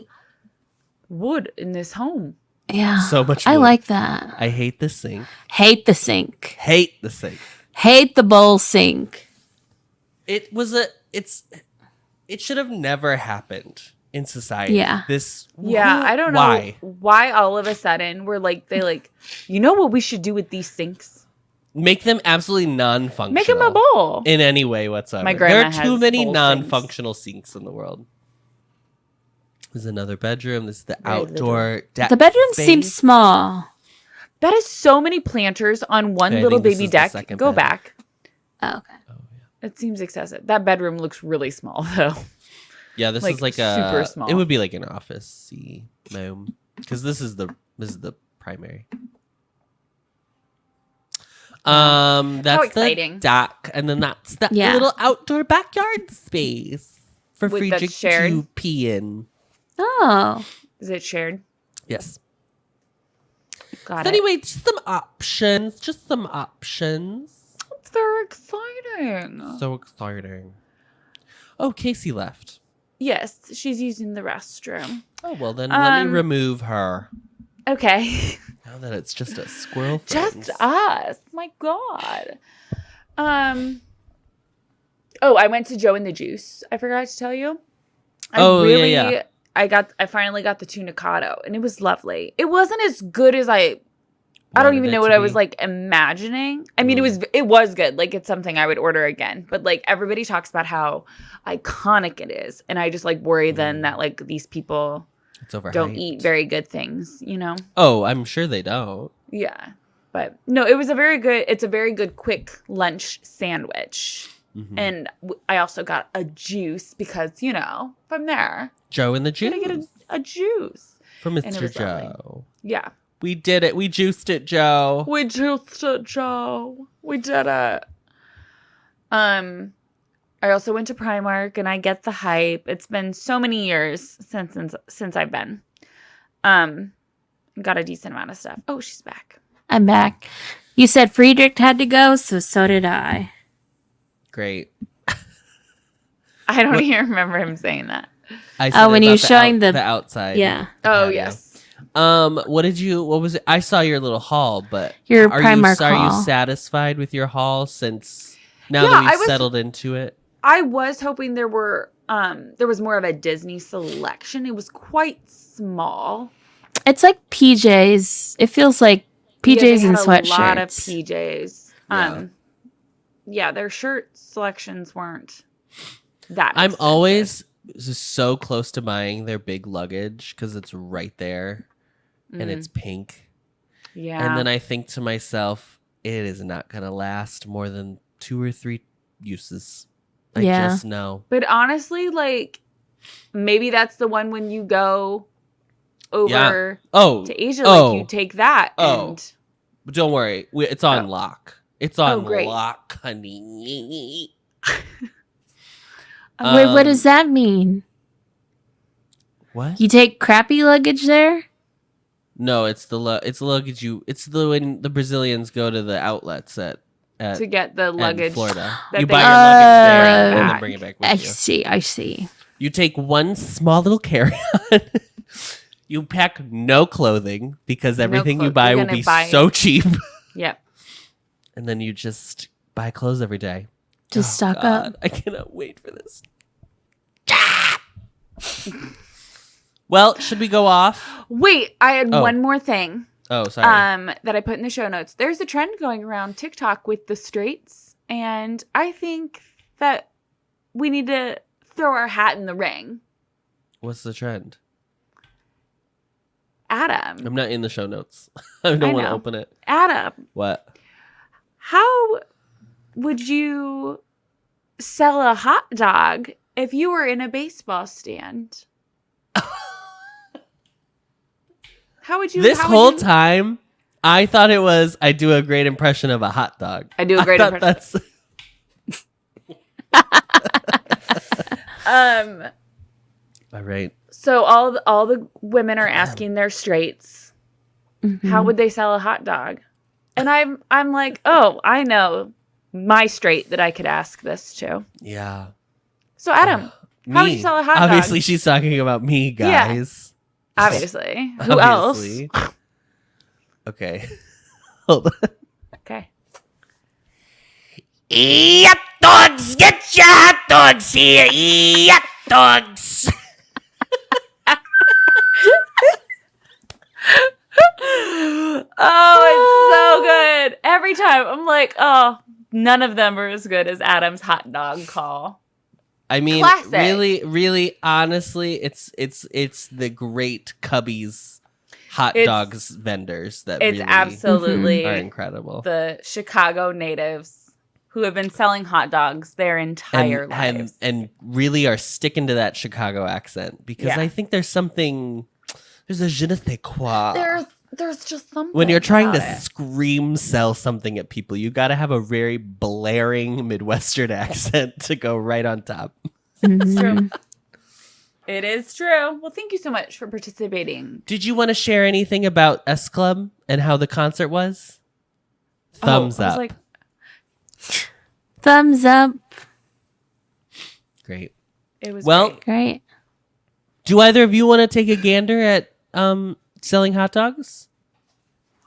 wood in this home. yeah. So much I wood. like that. I hate the sink. Hate the sink. Hate the sink. Hate the bowl sink. It should have never happened in society. Yeah. Yeah, I don't know why all of a sudden we're like you know what we should do with these sinks? Make them absolutely non-functional. Make them a bowl. in any way whatsoever. My There grandma are too has many bowl non-functional sinks in the world. This is another bedroom. This is the Right, outdoor. The bedroom seems small. That is so many planters on one Okay, I little think this baby is the deck. second Go bed. back. Oh, okay. It seems excessive. That bedroom looks really small though. Yeah, this like, is like super small. It would be like an office-y room because this is the primary. That's exciting. the dock, and then that's the Yeah. little outdoor backyard space for With Friedrich that's shared? to pee in. Oh. Is it shared? Yes. Got So it. anyway, just some options. It's very exciting. So exciting. Oh, Casey left. Yes, she's using the restroom. Oh, well then let me Um, remove her. Okay. Now that it's just a squirrel friends. Just us. My God. Oh, I went to Joe and the Juice. I forgot to tell you. Yeah. I finally got the tunicado and it was lovely. It wasn't as good as I I don't even know what I was like imagining. I mean, it was good. Like, it's something I would order again. But like, everybody talks about how iconic it is, and I just like worry then that like these people don't eat very good things, you know? Oh, I'm sure they don't. Yeah, but no, it's a very good quick lunch sandwich, and I also got a juice because you know from there. Joe and the juice. Gonna get a juice from Mr. Joe. Lovely. Yeah. We did it. We juiced it, Joe. We juiced it, Joe. We did it. I also went to Primark, and I get the hype. It's been so many years since I've been. Got a decent amount of stuff. Oh, she's back. I'm back. You said Friedrich had to go, so did I. Great. I don't even remember him saying that. When he was showing the outside. Yeah. Oh, yes. What was it? I saw your little haul, but your Primark haul. Are you satisfied with your haul since now that we've settled into it? I was hoping there was more of a Disney selection. It was quite small. It's like PJs. It feels like PJs and sweatshirts. A lot of PJs. Yeah, their shirt selections weren't that I'm expensive. always so close to buying their big luggage because it's right there and it's pink. Yeah. And then I think to myself, it is not going to last more than 2 or 3 uses. I just know. But honestly, like, maybe that's the one when you go over to Asia, like you take that. And but don't worry. It's on lock. It's on great. lock, honey. Wait, what does that mean? What? You take crappy luggage there? No, it's the luggage when the Brazilians go to the outlets to get the luggage in Florida. You buy your luggage there and then bring it back with you. I see. You take one small little carry-on. You pack no clothing because everything you buy will be so cheap. Yep. And then you just buy clothes every day. Just stock up. I cannot wait for this. Well, should we go off? Wait, I had one more thing. Oh, sorry. That I put in the show notes. There's a trend going around TikTok with the straights, and I think that we need to throw our hat in the ring. What's the trend? Adam. I'm not in the show notes. I don't want to open it. Adam. What? How would you sell a hot dog if you were in a baseball stand? How would you? This whole time, I thought it was. I do a great impression of a hot dog. I do a great impression. All right. So all the women are asking their straights, how would they sell a hot dog? And I'm like, oh, I know my straight that I could ask this to. Yeah. So Adam, how would you sell a hot dog? Obviously, she's talking about me, guys. Yeah. Obviously. Who else? Okay. Hold on. Okay. Hot dogs! Get your hot dogs here! Hot dogs! Oh, it's so good. Every time I'm like, oh, none of them are as good as Adam's hot dog call. I mean, classic. really, honestly, it's the great Cubby's hot dogs vendors that it's really absolutely are incredible. The Chicago natives who have been selling hot dogs their entire lives. And really are sticking to that Chicago accent because I think there's a je ne sais quoi. There's just something. When you're trying to scream sell something at people, you got to have a very blaring Midwestern accent to go right on top. It's true. It is true. Well, thank you so much for participating. Did you want to share anything about S Club and how the concert was? Thumbs up. Thumbs up. Great. It was great. Do either of you want to take a gander at selling hot dogs?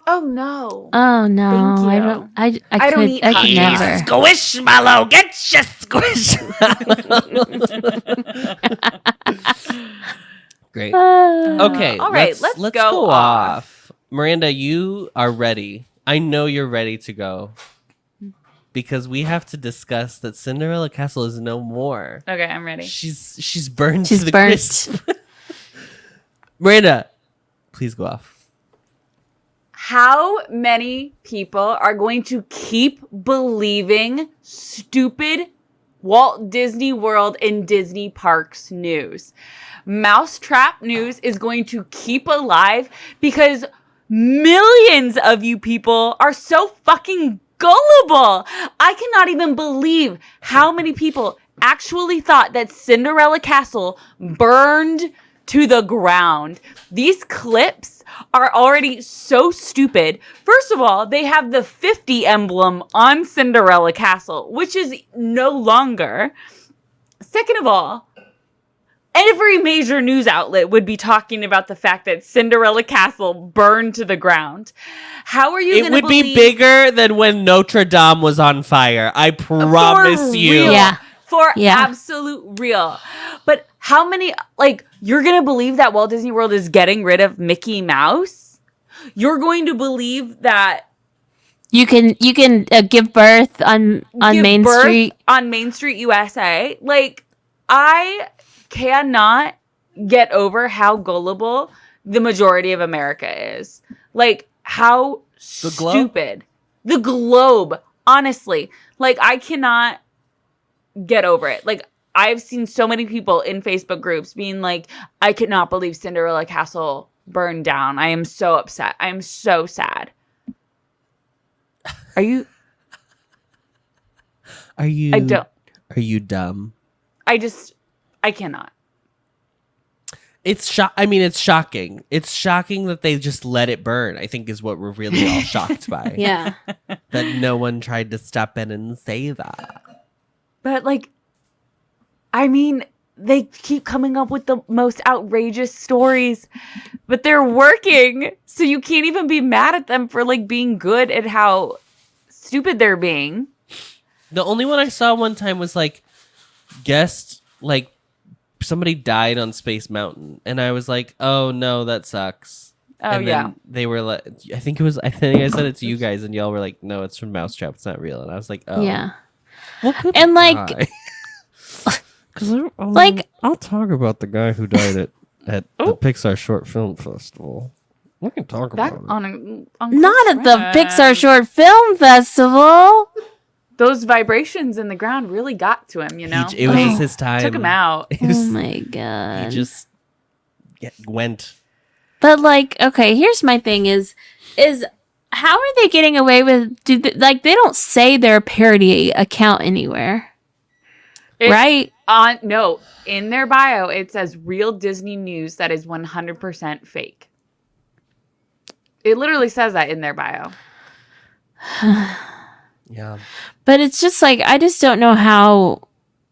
Oh no! Oh no! Thank you. I don't eat hot could dogs. never. Squishmallow, get your squishmallow. Great. Okay. All right, let's go off. Miranda, you are ready. I know you're ready to go. Because we have to discuss that Cinderella Castle is no more. Okay, I'm ready. She's burned to the crisp. Miranda, please go off. How many people are going to keep believing stupid Walt Disney World and Disney Parks news? Mousetrap news is going to keep alive because millions of you people are so fucking gullible. I cannot even believe how many people actually thought that Cinderella Castle burned to the ground. These clips are already so stupid. First of all, they have the 50 emblem on Cinderella Castle, which is no longer. Second of all, every major news outlet would be talking about the fact that Cinderella Castle burned to the ground. How are you going to believe... It would be bigger than when Notre Dame was on fire. I promise you. Real. Yeah. For absolute real. But how many, you're going to believe that Walt Disney World is getting rid of Mickey Mouse? You're going to believe that you can give birth on Main Street? On Main Street, USA. I cannot get over how gullible the majority of America is. How stupid. The globe. Honestly. I cannot get over it. I've seen so many people in Facebook groups being like, I cannot believe Cinderella Castle burned down. I am so upset. I am so sad. Are you dumb? I cannot. It's shocking. It's shocking that they just let it burn, I think is what we're really all shocked by. Yeah. That no one tried to step in and say that. But they keep coming up with the most outrageous stories, but they're working. So you can't even be mad at them for being good at how stupid they're being. The only one I saw one time was somebody died on Space Mountain, and I was like, "Oh no, that sucks." Oh, and yeah. then they were like, I think I said it to you guys, and y'all were like, "No, it's from Mousetrap. It's not real." And I was like, "Oh, yeah." Well, and I'll talk about the guy who died at the Pixar Short Film Festival. We can talk about it. Not at the Pixar Short Film Festival. Those vibrations in the ground really got to him, you know? It was just his time. Took him out. Oh my God. He just went. But okay, here's my thing is how are they getting away with, they don't say their parody account anywhere. Right? No, in their bio, it says real Disney news that is 100% fake. It literally says that in their bio. Yeah. But it's just I just don't know how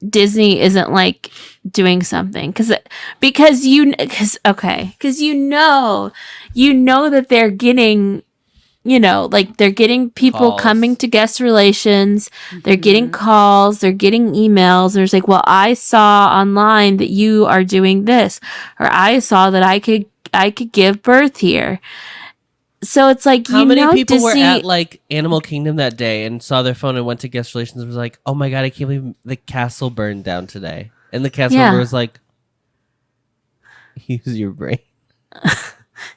Disney isn't doing something because you know that they're getting, they're getting people calls. Coming to guest relations. They're getting calls. They're getting emails. There's well, I saw online that you are doing this, or I saw that I could give birth here. So it's how many people Disney... were at Animal Kingdom that day and saw their phone and went to guest relations and was like, "Oh my God, I can't believe the castle burned down today." And the cast member was like, "Use your brain."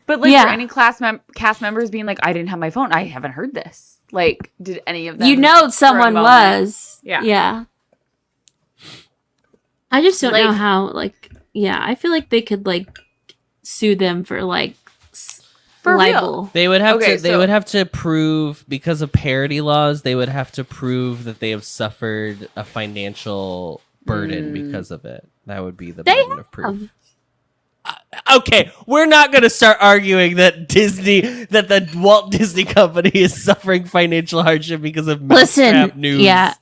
But for any cast members being I didn't have my phone. I haven't heard this. Did any of them? Someone was. Yeah. I just don't know how. I feel they could sue them for for libel. Real. They would have to. They would have to prove, because of parody laws, they would have to prove that they have suffered a financial burden because of it. That would be the burden of proof. Okay, we're not going to start arguing that the Walt Disney Company is suffering financial hardship because of Mousetrap news. Yeah.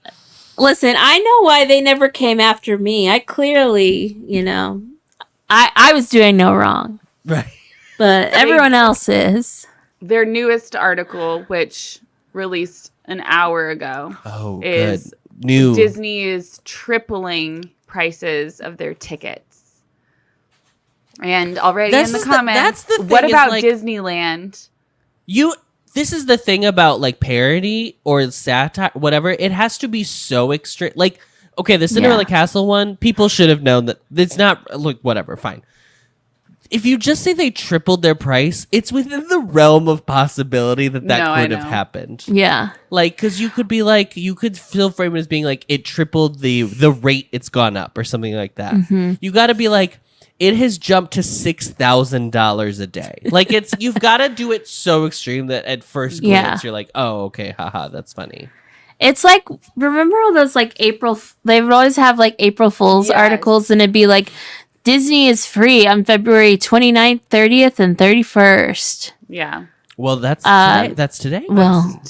Listen, I know why they never came after me. I clearly, I was doing no wrong. Right. But everyone else is. Their newest article, which released an hour ago, is new. Disney is tripling prices of their tickets. And already in the comments, what about Disneyland? This is the thing about like parody or satire, whatever. It has to be so extreme. Like, okay, the Cinderella Castle one, people should have known that it's not. Look, whatever, fine. If you just say they tripled their price, it's within the realm of possibility that could have happened. Yeah, like because you could be like, you could still frame it as being like it tripled the rate it's gone up or something like that. Mm-hmm. You got to be like, it has jumped to $6,000 a day. Like you've got to do it so extreme that at first glance you're like, oh, okay, haha, that's funny. It's like, remember all those like they would always have like April Fool's articles, and it'd be like, Disney is free on February 29th, 30th, and 31st. Yeah. Well, that's today. That's today. Well,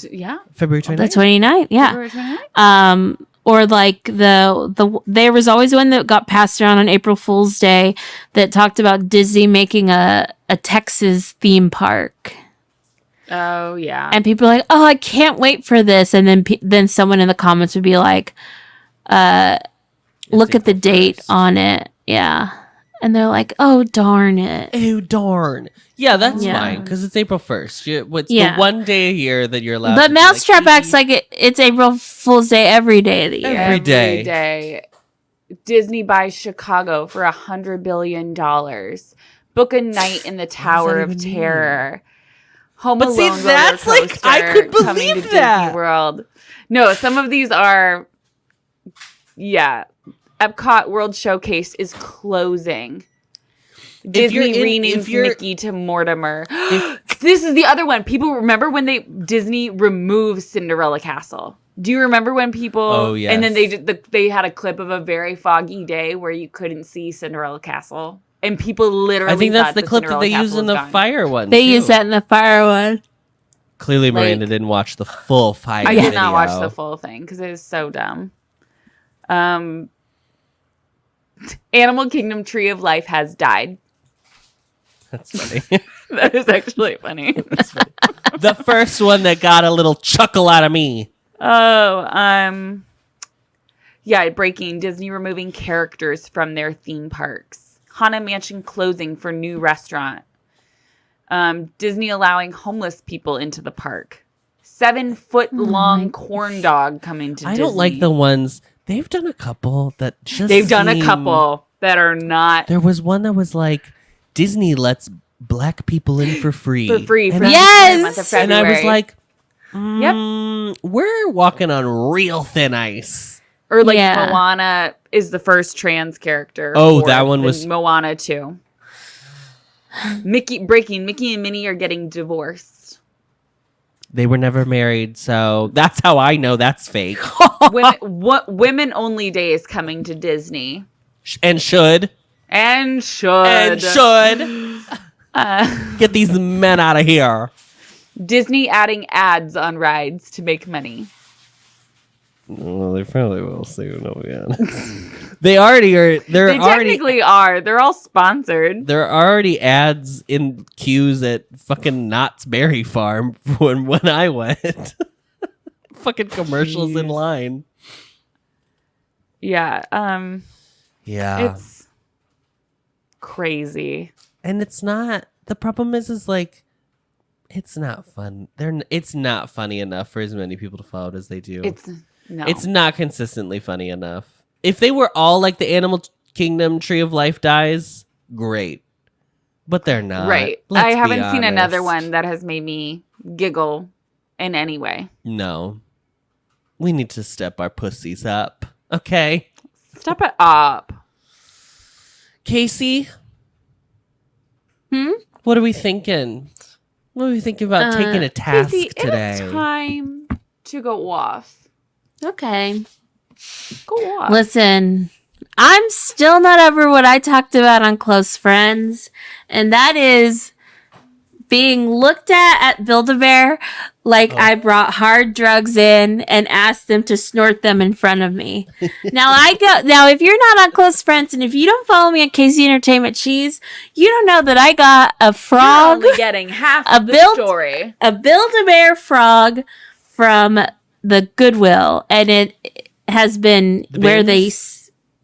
February 29th. The 29th, yeah. February 29th? Or like there was always one that got passed around on April Fool's Day that talked about Disney making a Texas theme park. Oh yeah. And people are like, "Oh, I can't wait for this." And then someone in the comments would be like, "Look at the date on it." Yeah. And they're like, "Oh, darn it." Oh, darn. Yeah, that's fine because it's April 1st. It's the one day a year that you're allowed. But Mousetrap acts like it's April Fool's Day every day of the year. Every day. Disney buys Chicago for $100 billion. Book a night in the Tower of Terror. Home Alone roller that's coaster like, I could coming believe to that. Disney World. No, some of these are, Epcot World Showcase is closing. Disney renames Mickey to Mortimer. This is the other one. People remember when Disney removed Cinderella Castle. Do you remember when people? Oh yes. And then they had a clip of a very foggy day where you couldn't see Cinderella Castle, and people literally. I think that's the clip that they use in the fire one. They use that in the fire one. Clearly, Miranda didn't watch the full fire. I did not watch the full thing because it is so dumb. Animal Kingdom Tree of Life has died. That's funny. That is actually funny. That's funny. The first one that got a little chuckle out of me. Oh, breaking. Disney removing characters from their theme parks. Haunted Mansion closing for new restaurant. Disney allowing homeless people into the park. 7-foot-long corn dog coming to Disney. I don't like the ones. They've done a couple that just They've done a couple that are not. There was one that was like, Disney lets black people in for free. For free. For the month of February. And I was like, yep. We're walking on real thin ice. Or like Moana is the first trans character. Oh, that one was Moana 2. Mickey and Minnie are getting divorced. They were never married, so that's how I know that's fake. Women only day is coming to Disney. And should. Get these men out of here. Disney adding ads on rides to make money. Well, they probably will soon. Oh yeah. They already are. They technically are. They're all sponsored. There are already ads in queues at fucking Knott's Berry Farm when I went. Fucking commercials in line. Yeah. Yeah. It's crazy. And it's not. The problem is like, it's not fun. It's not funny enough for as many people to follow it as they do. It's not consistently funny enough. If they were all like the Animal Kingdom Tree of Life dies, great. But they're not. Right. I haven't seen another one that has made me giggle in any way. No. We need to step our pussies up. Okay? Step it up. Casey? What are we thinking? What are we thinking about taking a task Casey, today? It's time to go off. Okay. Go off. Listen, I'm still not over what I talked about on Close Friends, and that is being looked at Build-A-Bear like I brought hard drugs in and asked them to snort them in front of me. Now, if you're not on Close Friends and if you don't follow me on KC Entertainment Cheese, you don't know that I got a frog. You're only getting half of the story. A Build-A-Bear frog from the Goodwill, and it has been where they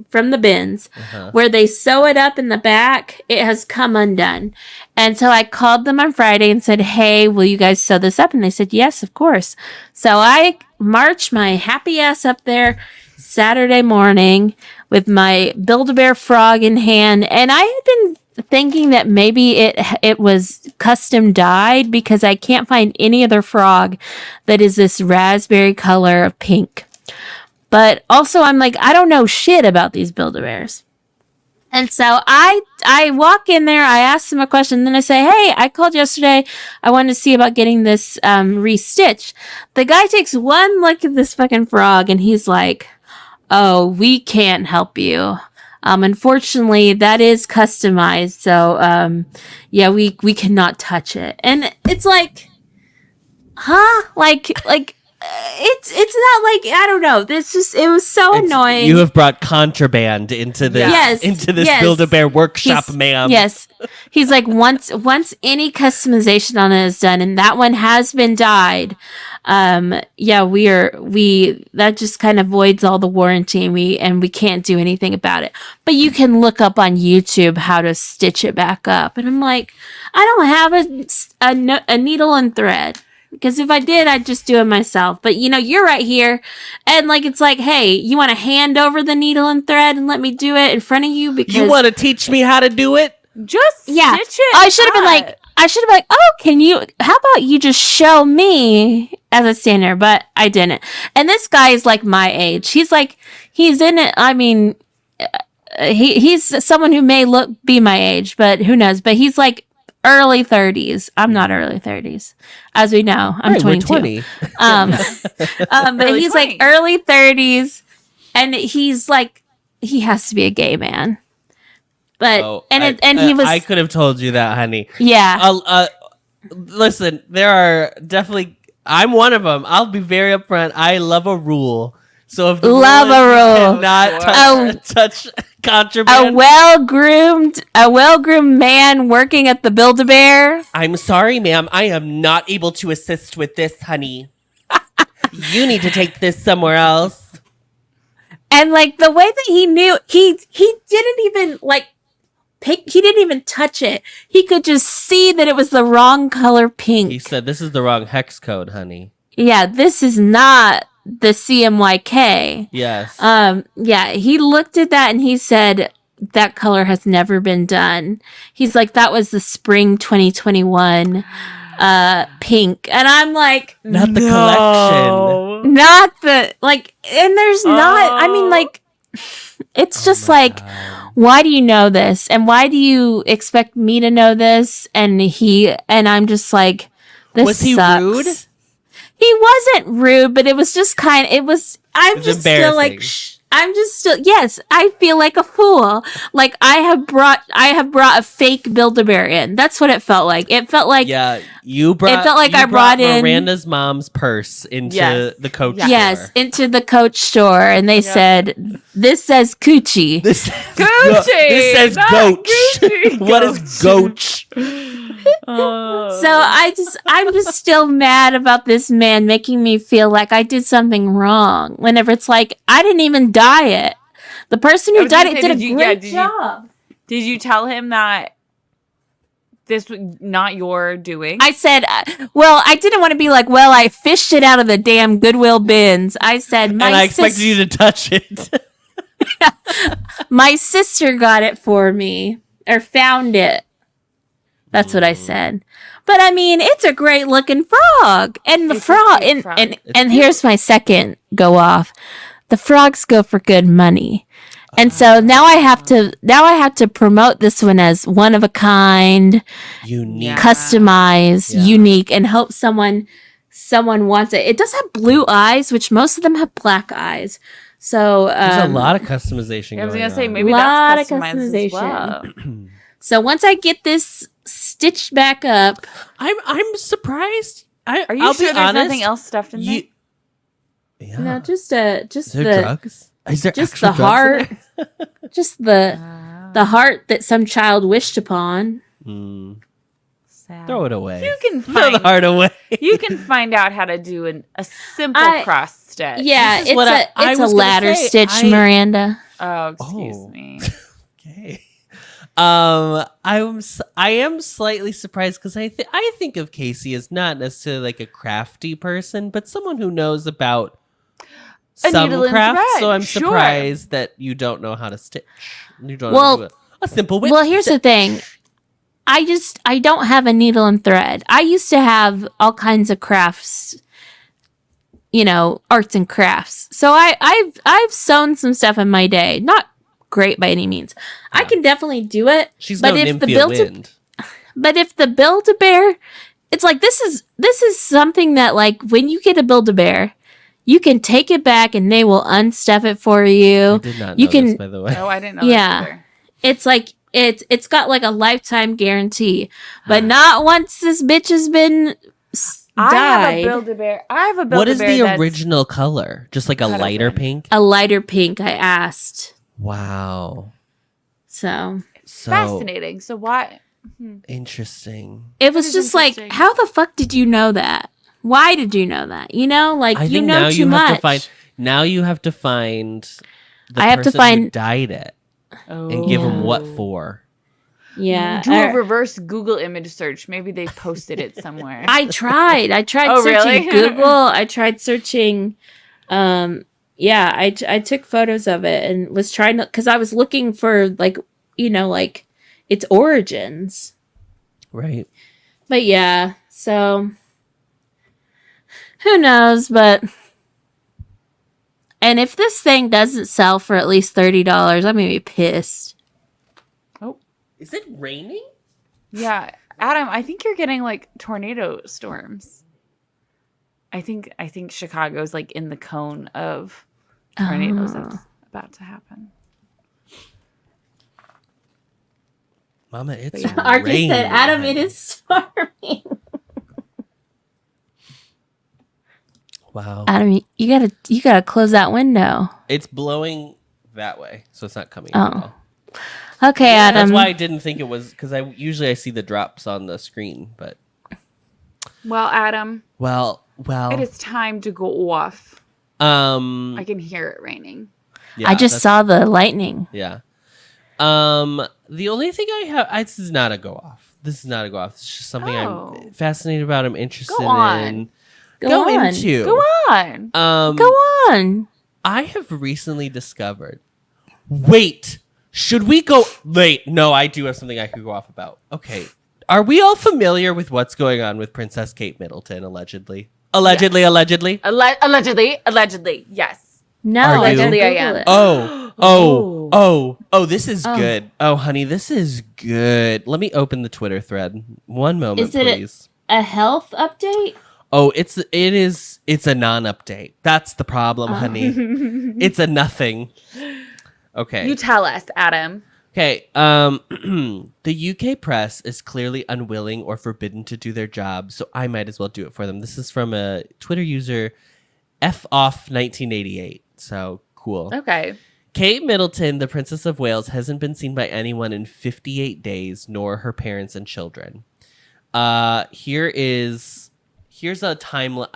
from the bins, where they sew it up in the back, it has come undone. And so I called them on Friday and said, hey, will you guys sew this up? And they said, yes, of course. So I marched my happy ass up there Saturday morning with my Build-A-Bear frog in hand. And I had been thinking that maybe it was custom dyed, because I can't find any other frog that is this raspberry color of pink. But also I'm like, I don't know shit about these Build-A-Bears. And so I walk in there, I ask them a question, then I say, hey, I called yesterday. I wanted to see about getting this restitched. The guy takes one look at this fucking frog and he's like, oh, we can't help you. Unfortunately, that is customized. So, yeah, we cannot touch it. And it's like, huh? Like, it's not like, I don't know. It was so annoying. You have brought contraband into this Build-A-Bear workshop, ma'am. Yes. He's like, once any customization on it is done, and that one has been dyed, that just kind of voids all the warranty, and we can't do anything about it. But you can look up on YouTube how to stitch it back up. And I'm like, I don't have a needle and thread. Because if I did, I'd just do it myself. But, you're right here. And, it's like, hey, you want to hand over the needle and thread and let me do it in front of you? Because you want to teach me how to do it? Just stitch it. I should have been like, oh, how about you just show me as a standard? But I didn't. And this guy is like my age. He's in it. I mean, he's someone who may be my age, but who knows? But he's like early 30s. I'm not early 30s. As we know, I'm 22. 20. But he's 20. Like early 30s, and he's like, he has to be a gay man. But he was. I could have told you that, honey. Yeah. Listen, there are definitely. I'm one of them. I'll be very upfront. I love a rule. So if the not touch contraband, a well-groomed man working at the Build-A-Bear. I'm sorry, ma'am. I am not able to assist with this, honey. You need to take this somewhere else. And the way that he knew, he didn't even he didn't even touch it. He could just see that it was the wrong color pink. He said, "This is the wrong hex code, honey." Yeah, this is not the CMYK. Yes. Yeah, he looked at that and he said, that color has never been done. He's like, that was the spring 2021 pink. And I'm like, not the collection. Not the, and there's not, I mean, it's just God. Why do you know this? And why do you expect me to know this? And I'm just like, this was he sucks. Rude? He wasn't rude, but it was just I'm just still yes, I feel like a fool. Like I have brought a fake Build-A-Bear in. That's what it felt like. It felt like I brought in Miranda's mom's purse into the Coach store. Yes, into the Coach store, and they said, this says Coochie. This says Gooch. Gooch. What is Gooch? So I'm just still mad about this man making me feel like I did something wrong. Whenever it's like, I didn't even dye it. The person who dyed it did a great job. Did you tell him that this was not your doing? I said, I didn't want to be like, I fished it out of the damn Goodwill bins. I said, and I expected you to touch it. My sister got it for me, or found it. That's what I said. But I mean, it's a great looking frog. And the frog, and here's my second go off. The frogs go for good money. And so now I have to promote this one as one of a kind, unique, customized, unique, and hope someone wants it. It does have blue eyes, which most of them have black eyes. So there's a lot of customization going on. I was going to say, maybe that's customized as well. So once I get this stitched back up, I'm surprised. Are you sure there's nothing else stuffed in there? Yeah. No, just the drugs? Is there just the heart, just the heart that some child wished upon. Sad. Throw it away. You can throw the heart away. You can find out how to do a simple cross stitch. Yeah, it's a ladder stitch, Miranda. Oh, excuse me. Okay. I am slightly surprised because I think of Casey as not necessarily like a crafty person, but someone who knows about some craft. So I'm surprised that you don't know how to stitch. You don't know how to do a simple whip. Well, here's the thing. I don't have a needle and thread. I used to have all kinds of crafts, arts and crafts. So I've sewn some stuff in my day. Not great by any means. Yeah. I can definitely do it. She's no Nymphia Wind. But if the Build-A-Bear, it's like this is something that like when you get a Build-A-Bear, you can take it back and they will unstuff it for you. I did not know this, by the way. Oh, I didn't know that either. It's like it's got like a lifetime guarantee, but not once this bitch has been died. I have a Build-A-Bear. What is the original color? Just like a lighter pink? A lighter pink, I asked. Wow. So fascinating. So why? Interesting. It was just like, how the fuck did you know that? Why did you know that? Like you know too much. Now you have to find the I have person to find who dyed it. And give them what for? Yeah. Do a reverse Google image search. Maybe they posted it somewhere. I tried searching Google. I tried searching. I took photos of it and was trying to, because I was looking for like its origins. Right. But yeah, so who knows? But. And if this thing doesn't sell for at least $30, I'm going to be pissed. Oh. Is it raining? Yeah. Adam, I think you're getting like tornado storms. I think Chicago's like in the cone of tornadoes that's about to happen. Mama, it's raining. Archie said, Adam, it is storming. Wow. Adam, you gotta close that window. It's blowing that way, so it's not coming. Oh. Okay, Adam. That's why I didn't think it was, because I usually see the drops on the screen, but. Well, Adam. Well. It is time to go off. I can hear it raining. Yeah, I just saw the lightning. Yeah. The only thing I have, this is not a go off. It's just something I'm fascinated about. I'm interested in. Go on. I have recently discovered. Wait, should we go? Wait, no, I do have something I could go off about. Okay. Are we all familiar with what's going on with Princess Kate Middleton, allegedly? Allegedly. Allegedly, yes. No, allegedly I am. Oh, this is good. Oh, honey, this is good. Let me open the Twitter thread. One moment, please. A health update? Oh, it's a non-update. That's the problem, honey. It's a nothing. Okay. You tell us, Adam. Okay. The UK press is clearly unwilling or forbidden to do their job, so I might as well do it for them. This is from a Twitter user, FOff1988. So cool. Okay. Kate Middleton, the Princess of Wales, hasn't been seen by anyone in 58 days, nor her parents and children. Here's a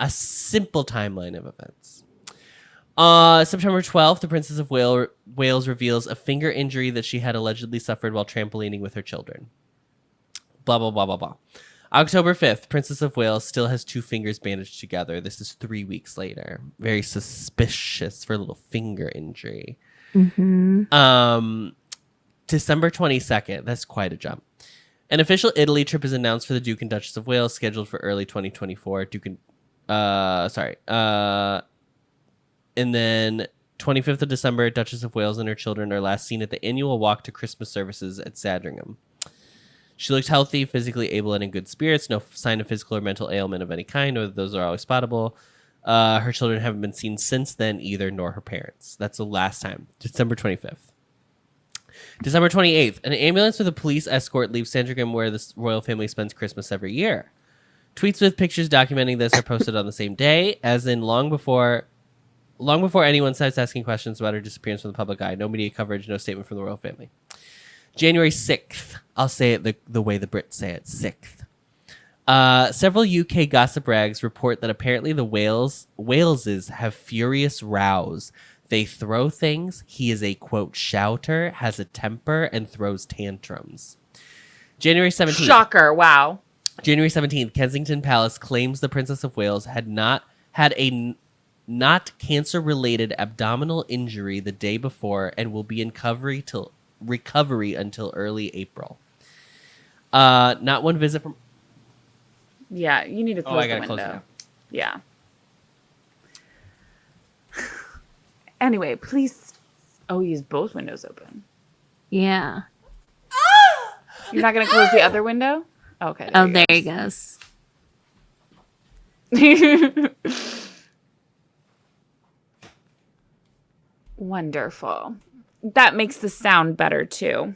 simple timeline of events. September 12th, the Princess of Wales reveals a finger injury that she had allegedly suffered while trampolining with her children. Blah, blah, blah, blah, blah. October 5th, Princess of Wales still has 2 fingers bandaged together. This is 3 weeks later. Very suspicious for a little finger injury. Mm-hmm. December 22nd, that's quite a jump. An official Italy trip is announced for the Duke and Duchess of Wales, scheduled for early 2024. And then 25th of December, Duchess of Wales and her children are last seen at the annual walk to Christmas services at Sandringham. She looked healthy, physically able, and in good spirits. No sign of physical or mental ailment of any kind, or those are always spottable. Her children haven't been seen since then either, nor her parents. That's the last time. December 25th. December 28th, an ambulance with a police escort leaves Sandringham, where the royal family spends Christmas every year. Tweets with pictures documenting this are posted on the same day, as in long before anyone starts asking questions about her disappearance from the public eye. No media coverage, no statement from the royal family. January 6th. I'll say it the way the Brits say it, 6th. Several UK gossip rags report that apparently the Waleses have furious rows They throw things. He is a, quote, shouter, has a temper, and throws tantrums. January 17th. Shocker. Wow. January 17th, Kensington Palace claims the Princess of Wales had a not cancer-related abdominal injury the day before and will be in recovery until early April. Not one visit from... Yeah, you need to close the window. Close it now. Yeah. Anyway, please... Oh, use both windows open. Yeah. You're not going to close the other window? Okay. There he goes. Wonderful. That makes the sound better, too.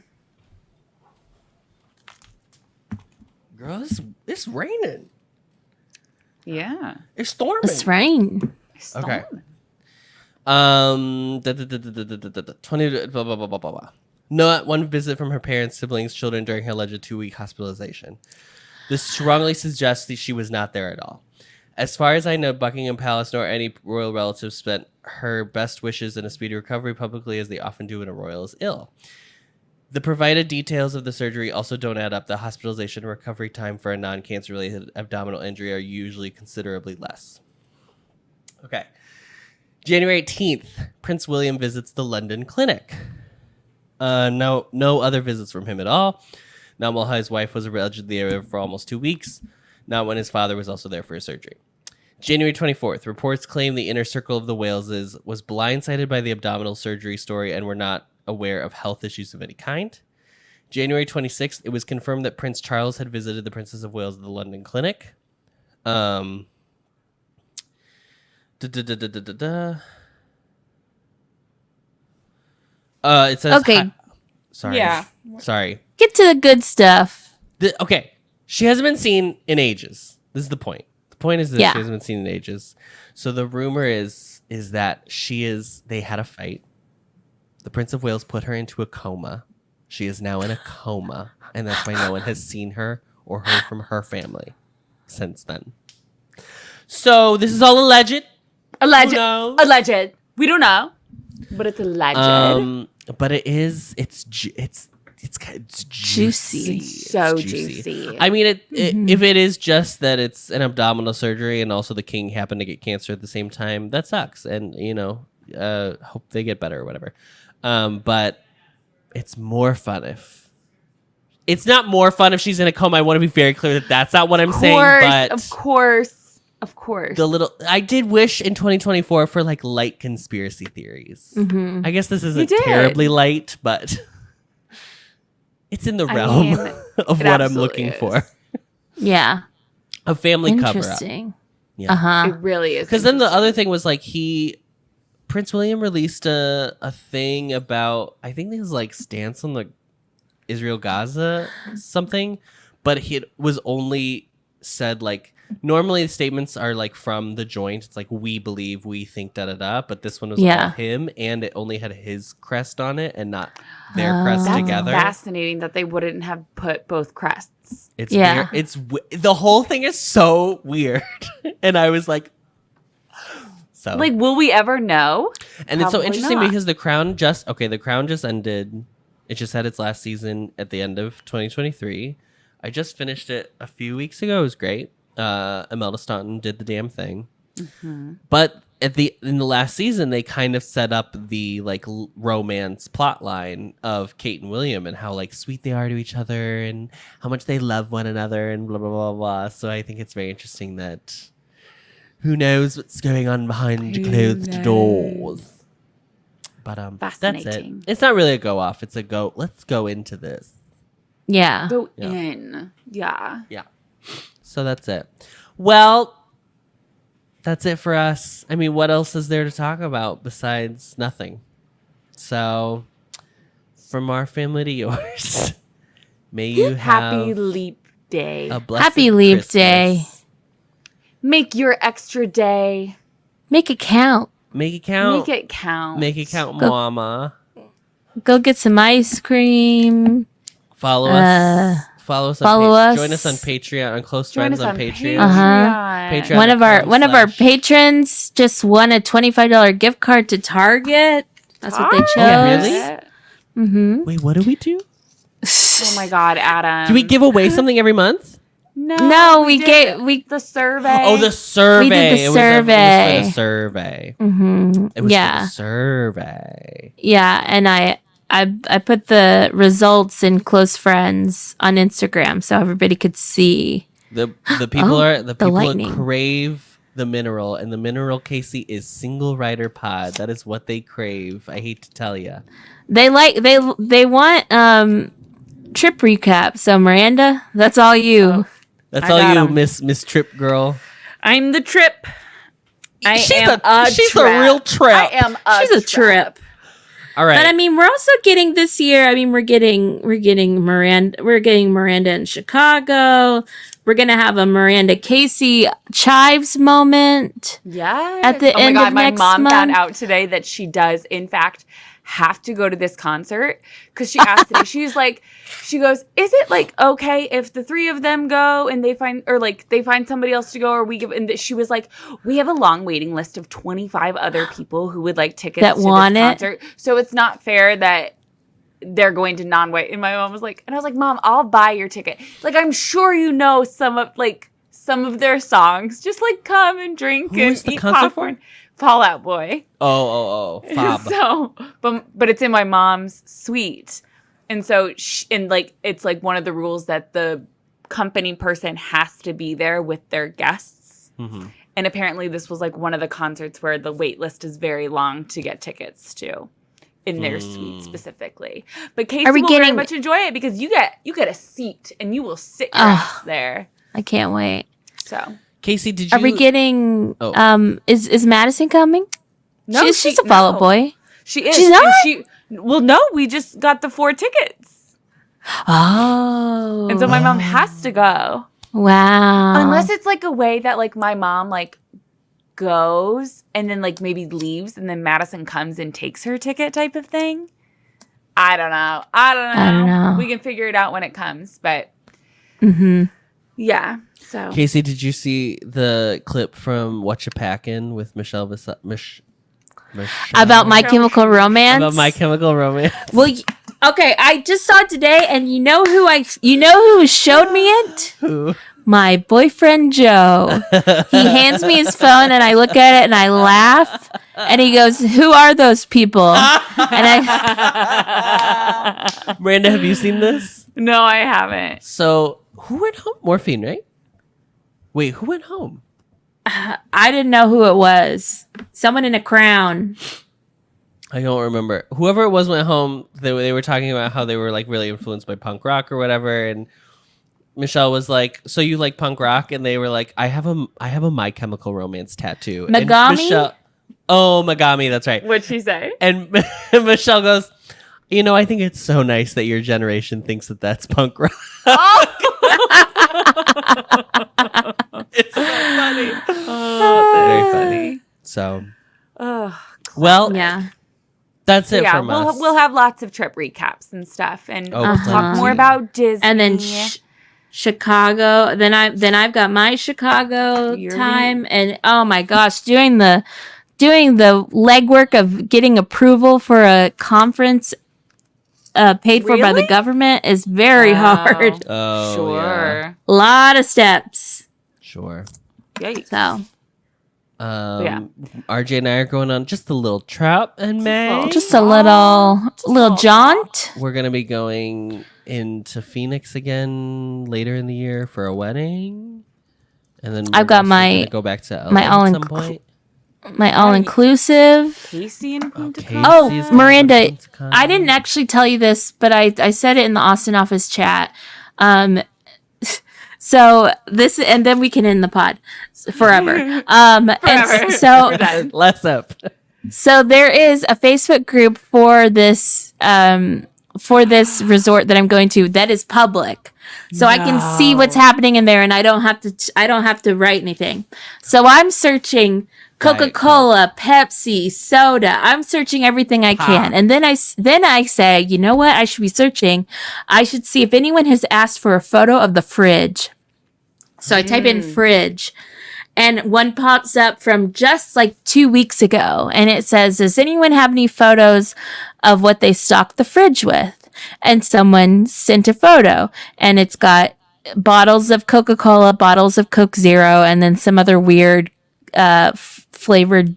Girl, it's raining. Yeah. It's storming. It's rain. Okay. 20 blah blah blah blah blah. Not one visit from her parents, siblings, children during her alleged 2-week hospitalization. This strongly suggests that she was not there at all. As far as I know, Buckingham Palace nor any royal relatives spent her best wishes in a speedy recovery publicly, as they often do when a royal is ill. The provided details of the surgery also don't add up. The hospitalization and recovery time for a non-cancer related abdominal injury are usually considerably less. Okay. January 18th, Prince William visits the London clinic. No other visits from him at all. Not while his wife was allegedly there for almost 2 weeks. Not when his father was also there for his surgery. January 24th, reports claim the inner circle of the Waleses was blindsided by the abdominal surgery story and were not aware of health issues of any kind. January 26th, it was confirmed that Prince Charles had visited the Princess of Wales at the London clinic. It says... Okay. Sorry. Yeah. Sorry. Get to the good stuff. Okay. She hasn't been seen in ages. This is the point. The point is that she hasn't been seen in ages. So the rumor is that they had a fight. The Prince of Wales put her into a coma. She is now in a coma. And that's why no one has seen her or heard from her family since then. So this is all alleged. Alleged. Alleged. We don't know. But it's alleged. But it's juicy. It's so juicy. I mean, if it is just that it's an abdominal surgery and also the king happened to get cancer at the same time, that sucks. And, hope they get better or whatever. But it's more fun if... It's not more fun if she's in a coma. I want to be very clear that that's not what I'm saying. But Of course. I did wish in 2024 for like light conspiracy theories. Mm-hmm. I guess this isn't terribly light, but it's in the realm of what I'm looking for. Yeah. A family cover-up. Interesting. Yeah. Uh-huh. It really is. Because then the other thing was like Prince William released a thing about, I think his like stance on the Israel-Gaza something, but he was only said like, normally the statements are like from the joint. It's like, we believe, we think, da-da-da. But this one was all him, and it only had his crest on it and not their crest together. That's fascinating that they wouldn't have put both crests. It's weird. The whole thing is so weird. And I was like, so. Like, will we ever know? And it's so interesting because The Crown just ended. It just had its last season at the end of 2023. I just finished it a few weeks ago. It was great. Imelda Staunton did the damn thing. Mm-hmm. But in the last season, they kind of set up the like romance plot line of Kate and William and how like sweet they are to each other and how much they love one another and blah, blah, blah, blah. So I think it's very interesting that who knows what's going on behind closed doors. But that's it. It's not really a go off. It's a go. Let's go into this. Yeah. Go in. Yeah. Yeah. So that's it. Well, that's it for us. I mean, what else is there to talk about besides nothing? So, from our family to yours, may you have Happy Leap Day. A blessed Happy Leap Christmas. Day. Make your extra day. Make it count. Make it count. Make it count. Make it count, mama. Go get some ice cream. Follow us. Follow us. Follow us. Join us on Patreon, on Close Friends on Patreon. Uh-huh. Patreon. One of our patrons just won a $25 gift card to Target. That's what they chose. Yeah, really? Mm-hmm. Wait, what do we do? Oh my God, Adam. Do we give away something every month? No, we the survey. Oh, the survey. We did the survey. It was for the survey. Mm-hmm. It was for the survey. Yeah, and I put the results in close friends on Instagram so everybody could see. The people lightning. crave the mineral, and the mineral, Casey, is Single Rider Pod. That is what they crave. I hate to tell you. They want trip recap. So Miranda, that's all you. That's all you, Miss Trip Girl. I'm the trip. She's a real trip. I am She's a trip. All right. But I mean, we're also getting this year. I mean, we're getting Miranda. We're getting Miranda in Chicago. We're gonna have a Miranda Casey chives moment. Yes. At the end of next month. My mom found out today that she does, in fact, have to go to this concert because she asked today. She goes, is it like okay if the three of them go and they find somebody else to go, or we give? And she was like, we have a long waiting list of 25 other people who would like tickets to this concert. So it's not fair that they're going to non-white. And my mom was like, and I was like, Mom, I'll buy your ticket. Like, I'm sure you know some of their songs. Just like come and drink and eat popcorn. Fall Out Boy. Oh, Fob. So, but it's in my mom's suite, and so it's like one of the rules that the company person has to be there with their guests. Mm-hmm. And apparently, this was like one of the concerts where the wait list is very long to get tickets to, in their suite specifically. But Casey will very much enjoy it because you get a seat and you will sit your ass there. I can't wait. So. Casey, did you? Are we getting? Is Madison coming? No, she's a Fall Out Boy. She is. She's not. No, we just got the 4 tickets. Oh. And so my mom has to go. Wow. Unless it's like a way that like my mom like goes and then like maybe leaves and then Madison comes and takes her ticket type of thing. I don't know. We can figure it out when it comes, but. Yeah. So Casey, did you see the clip from What You Packin' with Michelle about My Chemical Romance? About My Chemical Romance. Well, okay, I just saw it today, and you know who showed me it? Who? My boyfriend Joe. He hands me his phone, and I look at it, and I laugh, and he goes, "Who are those people?" And Miranda, have you seen this? No, I haven't. So who went home? Morphine, right? Wait, who went home? I didn't know who it was. Someone in a crown. I don't remember. Whoever it was went home. They were talking about how they were like really influenced by punk rock or whatever. And Michelle was like, "So you like punk rock?" And they were like, "I have a My Chemical Romance tattoo." Megami? And Michelle, Megami, that's right. What'd she say? And Michelle goes, I think it's so nice that your generation thinks that that's punk rock. It's so funny. Very funny. So, well, yeah, that's it from us. We'll have lots of trip recaps and stuff, and talk more about Disney. And then Chicago. Then I've got my Chicago time, and oh my gosh, doing the legwork of getting approval for a conference paid for by the government is very hard. Oh, sure. Yeah. A lot of steps. Sure. Yikes. So. RJ and I are going on just a little trip in May. Just a little jaunt. We're going to be going into Phoenix again later in the year for a wedding. And then I've got go back to LA at some point. My all-inclusive. Casey and Miranda, I didn't actually tell you this, but I said it in the Austin office chat. So this, and then we can end the pod forever. And so less up. So there is a Facebook group for this resort that I'm going to that is public. So I can see what's happening in there, and I don't have to write anything. So I'm searching Coca-Cola, Pepsi, soda. I'm searching everything I can. And then I say, you know what? I should be searching. I should see if anyone has asked for a photo of the fridge. So I type in fridge, And one pops up from just like 2 weeks ago. And it says, does anyone have any photos of what they stocked the fridge with? And someone sent a photo. And it's got bottles of Coca-Cola, bottles of Coke Zero, and then some other weird flavored,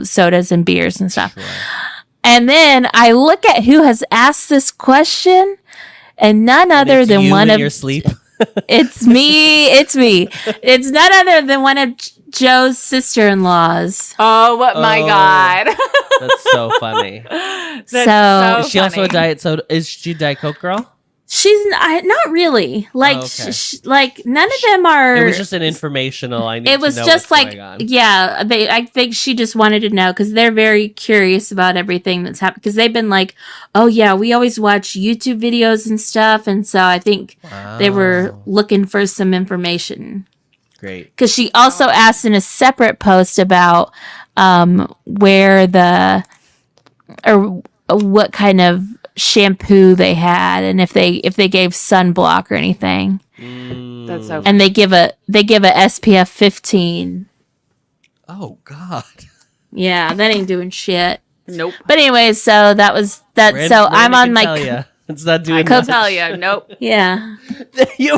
sodas and beers and stuff. Sure. And then I look at who has asked this question, and none other than one of your sleep. It's me. It's none other than one of Joe's sister-in-laws. Oh my God. That's so funny. So is she also a diet soda? Is she a Diet Coke girl? She's not really like like none of them are. It was just an informational. It was just like I think she just wanted to know because they're very curious about everything that's happened because they've been like, oh yeah, we always watch YouTube videos and stuff, and so I think they were looking for some information. Great. Because she also asked in a separate post about where or what kind of shampoo they had and if they gave sunblock or anything. That's so funny. And they give a SPF 15. Oh God. Yeah, that ain't doing shit. Nope. But anyway, so that was that. Miranda I'm on my. It's not doing. I can tell you. Nope. Yeah.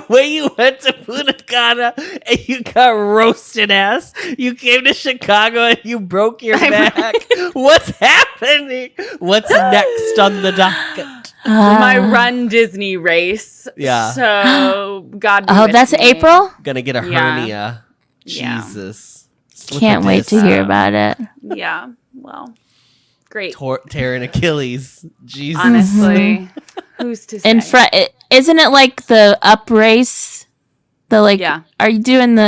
When you went to Punta Cana and you got roasted ass, you came to Chicago and you broke your back. What's happening? What's next on the docket? My Run Disney race. Yeah. So God. That's me. April. Gonna get a hernia. Yeah. Jesus. Can't wait to hear about it. Yeah. Well. Great. Tearing Achilles. Jesus. Honestly. Who's to say? In front, isn't it like the up race? Are you doing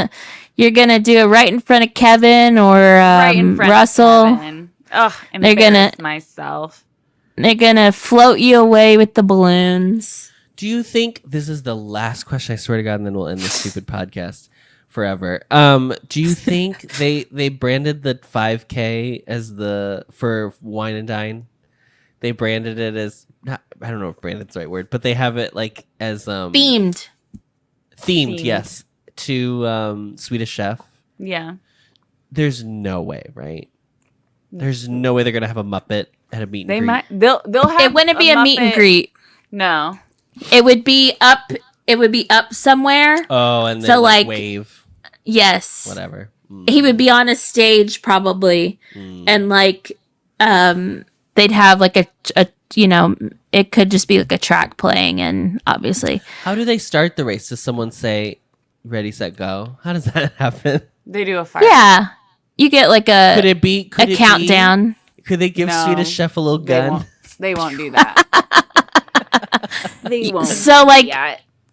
you're going to do it right in front of Kevin or right in front Russell? Of Kevin. Ugh, embarrass myself. They're going to float you away with the balloons. Do you think this is the last question? I swear to God, and then we'll end this stupid podcast forever. Do you think they branded the 5K as for Wine and Dine? They branded it as I don't know if branded's the right word, but they have it like as themed, yes, to Swedish Chef. Yeah. There's no way, right? There's no way they're gonna have a Muppet at a meet and greet. They'll have. It wouldn't be a meet and greet. No. It would be up. It would be up somewhere. Oh, and then like wave. Yes. Whatever. He would be on a stage probably, and like they'd have like a it could just be like a track playing, and obviously. How do they start the race? Does someone say, "Ready, set, go"? How does that happen? They do a fire. Yeah, you get like could it be a countdown? Could they give Swedish Chef a little gun? They won't do that. They won't. So like.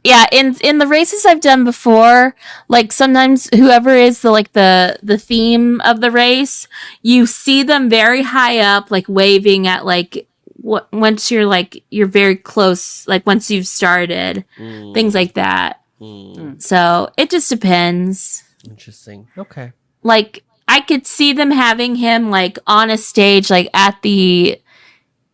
Yeah, in the races I've done before, like sometimes whoever is the theme of the race, you see them very high up, like waving at like once you're very close, like once you've started, things like that. So it just depends. Interesting. Okay. Like I could see them having him like on a stage, like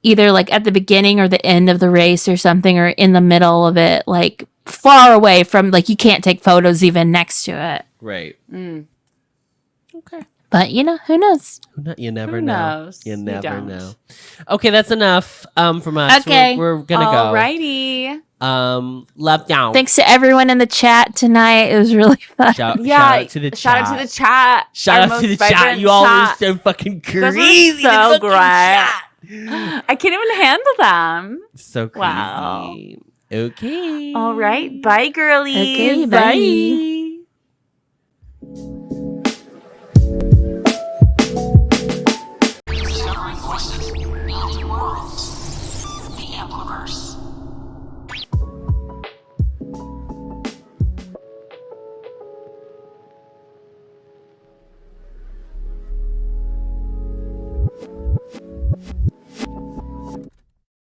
either like at the beginning or the end of the race or something, or in the middle of it, like far away from, like, you can't take photos even next to it. Right. Okay. But, who knows? You never know. Knows? You never know. Okay, that's enough from us. Okay. We're going to go. Alrighty. Love down. Thanks to everyone in the chat tonight. It was really fun. Shout out to the chat. Shout out to the chat. Shout out to the chat. You all are so fucking crazy. So great. I can't even handle them. So crazy. Wow. Okay. All right. Bye, girlies. Okay, bye.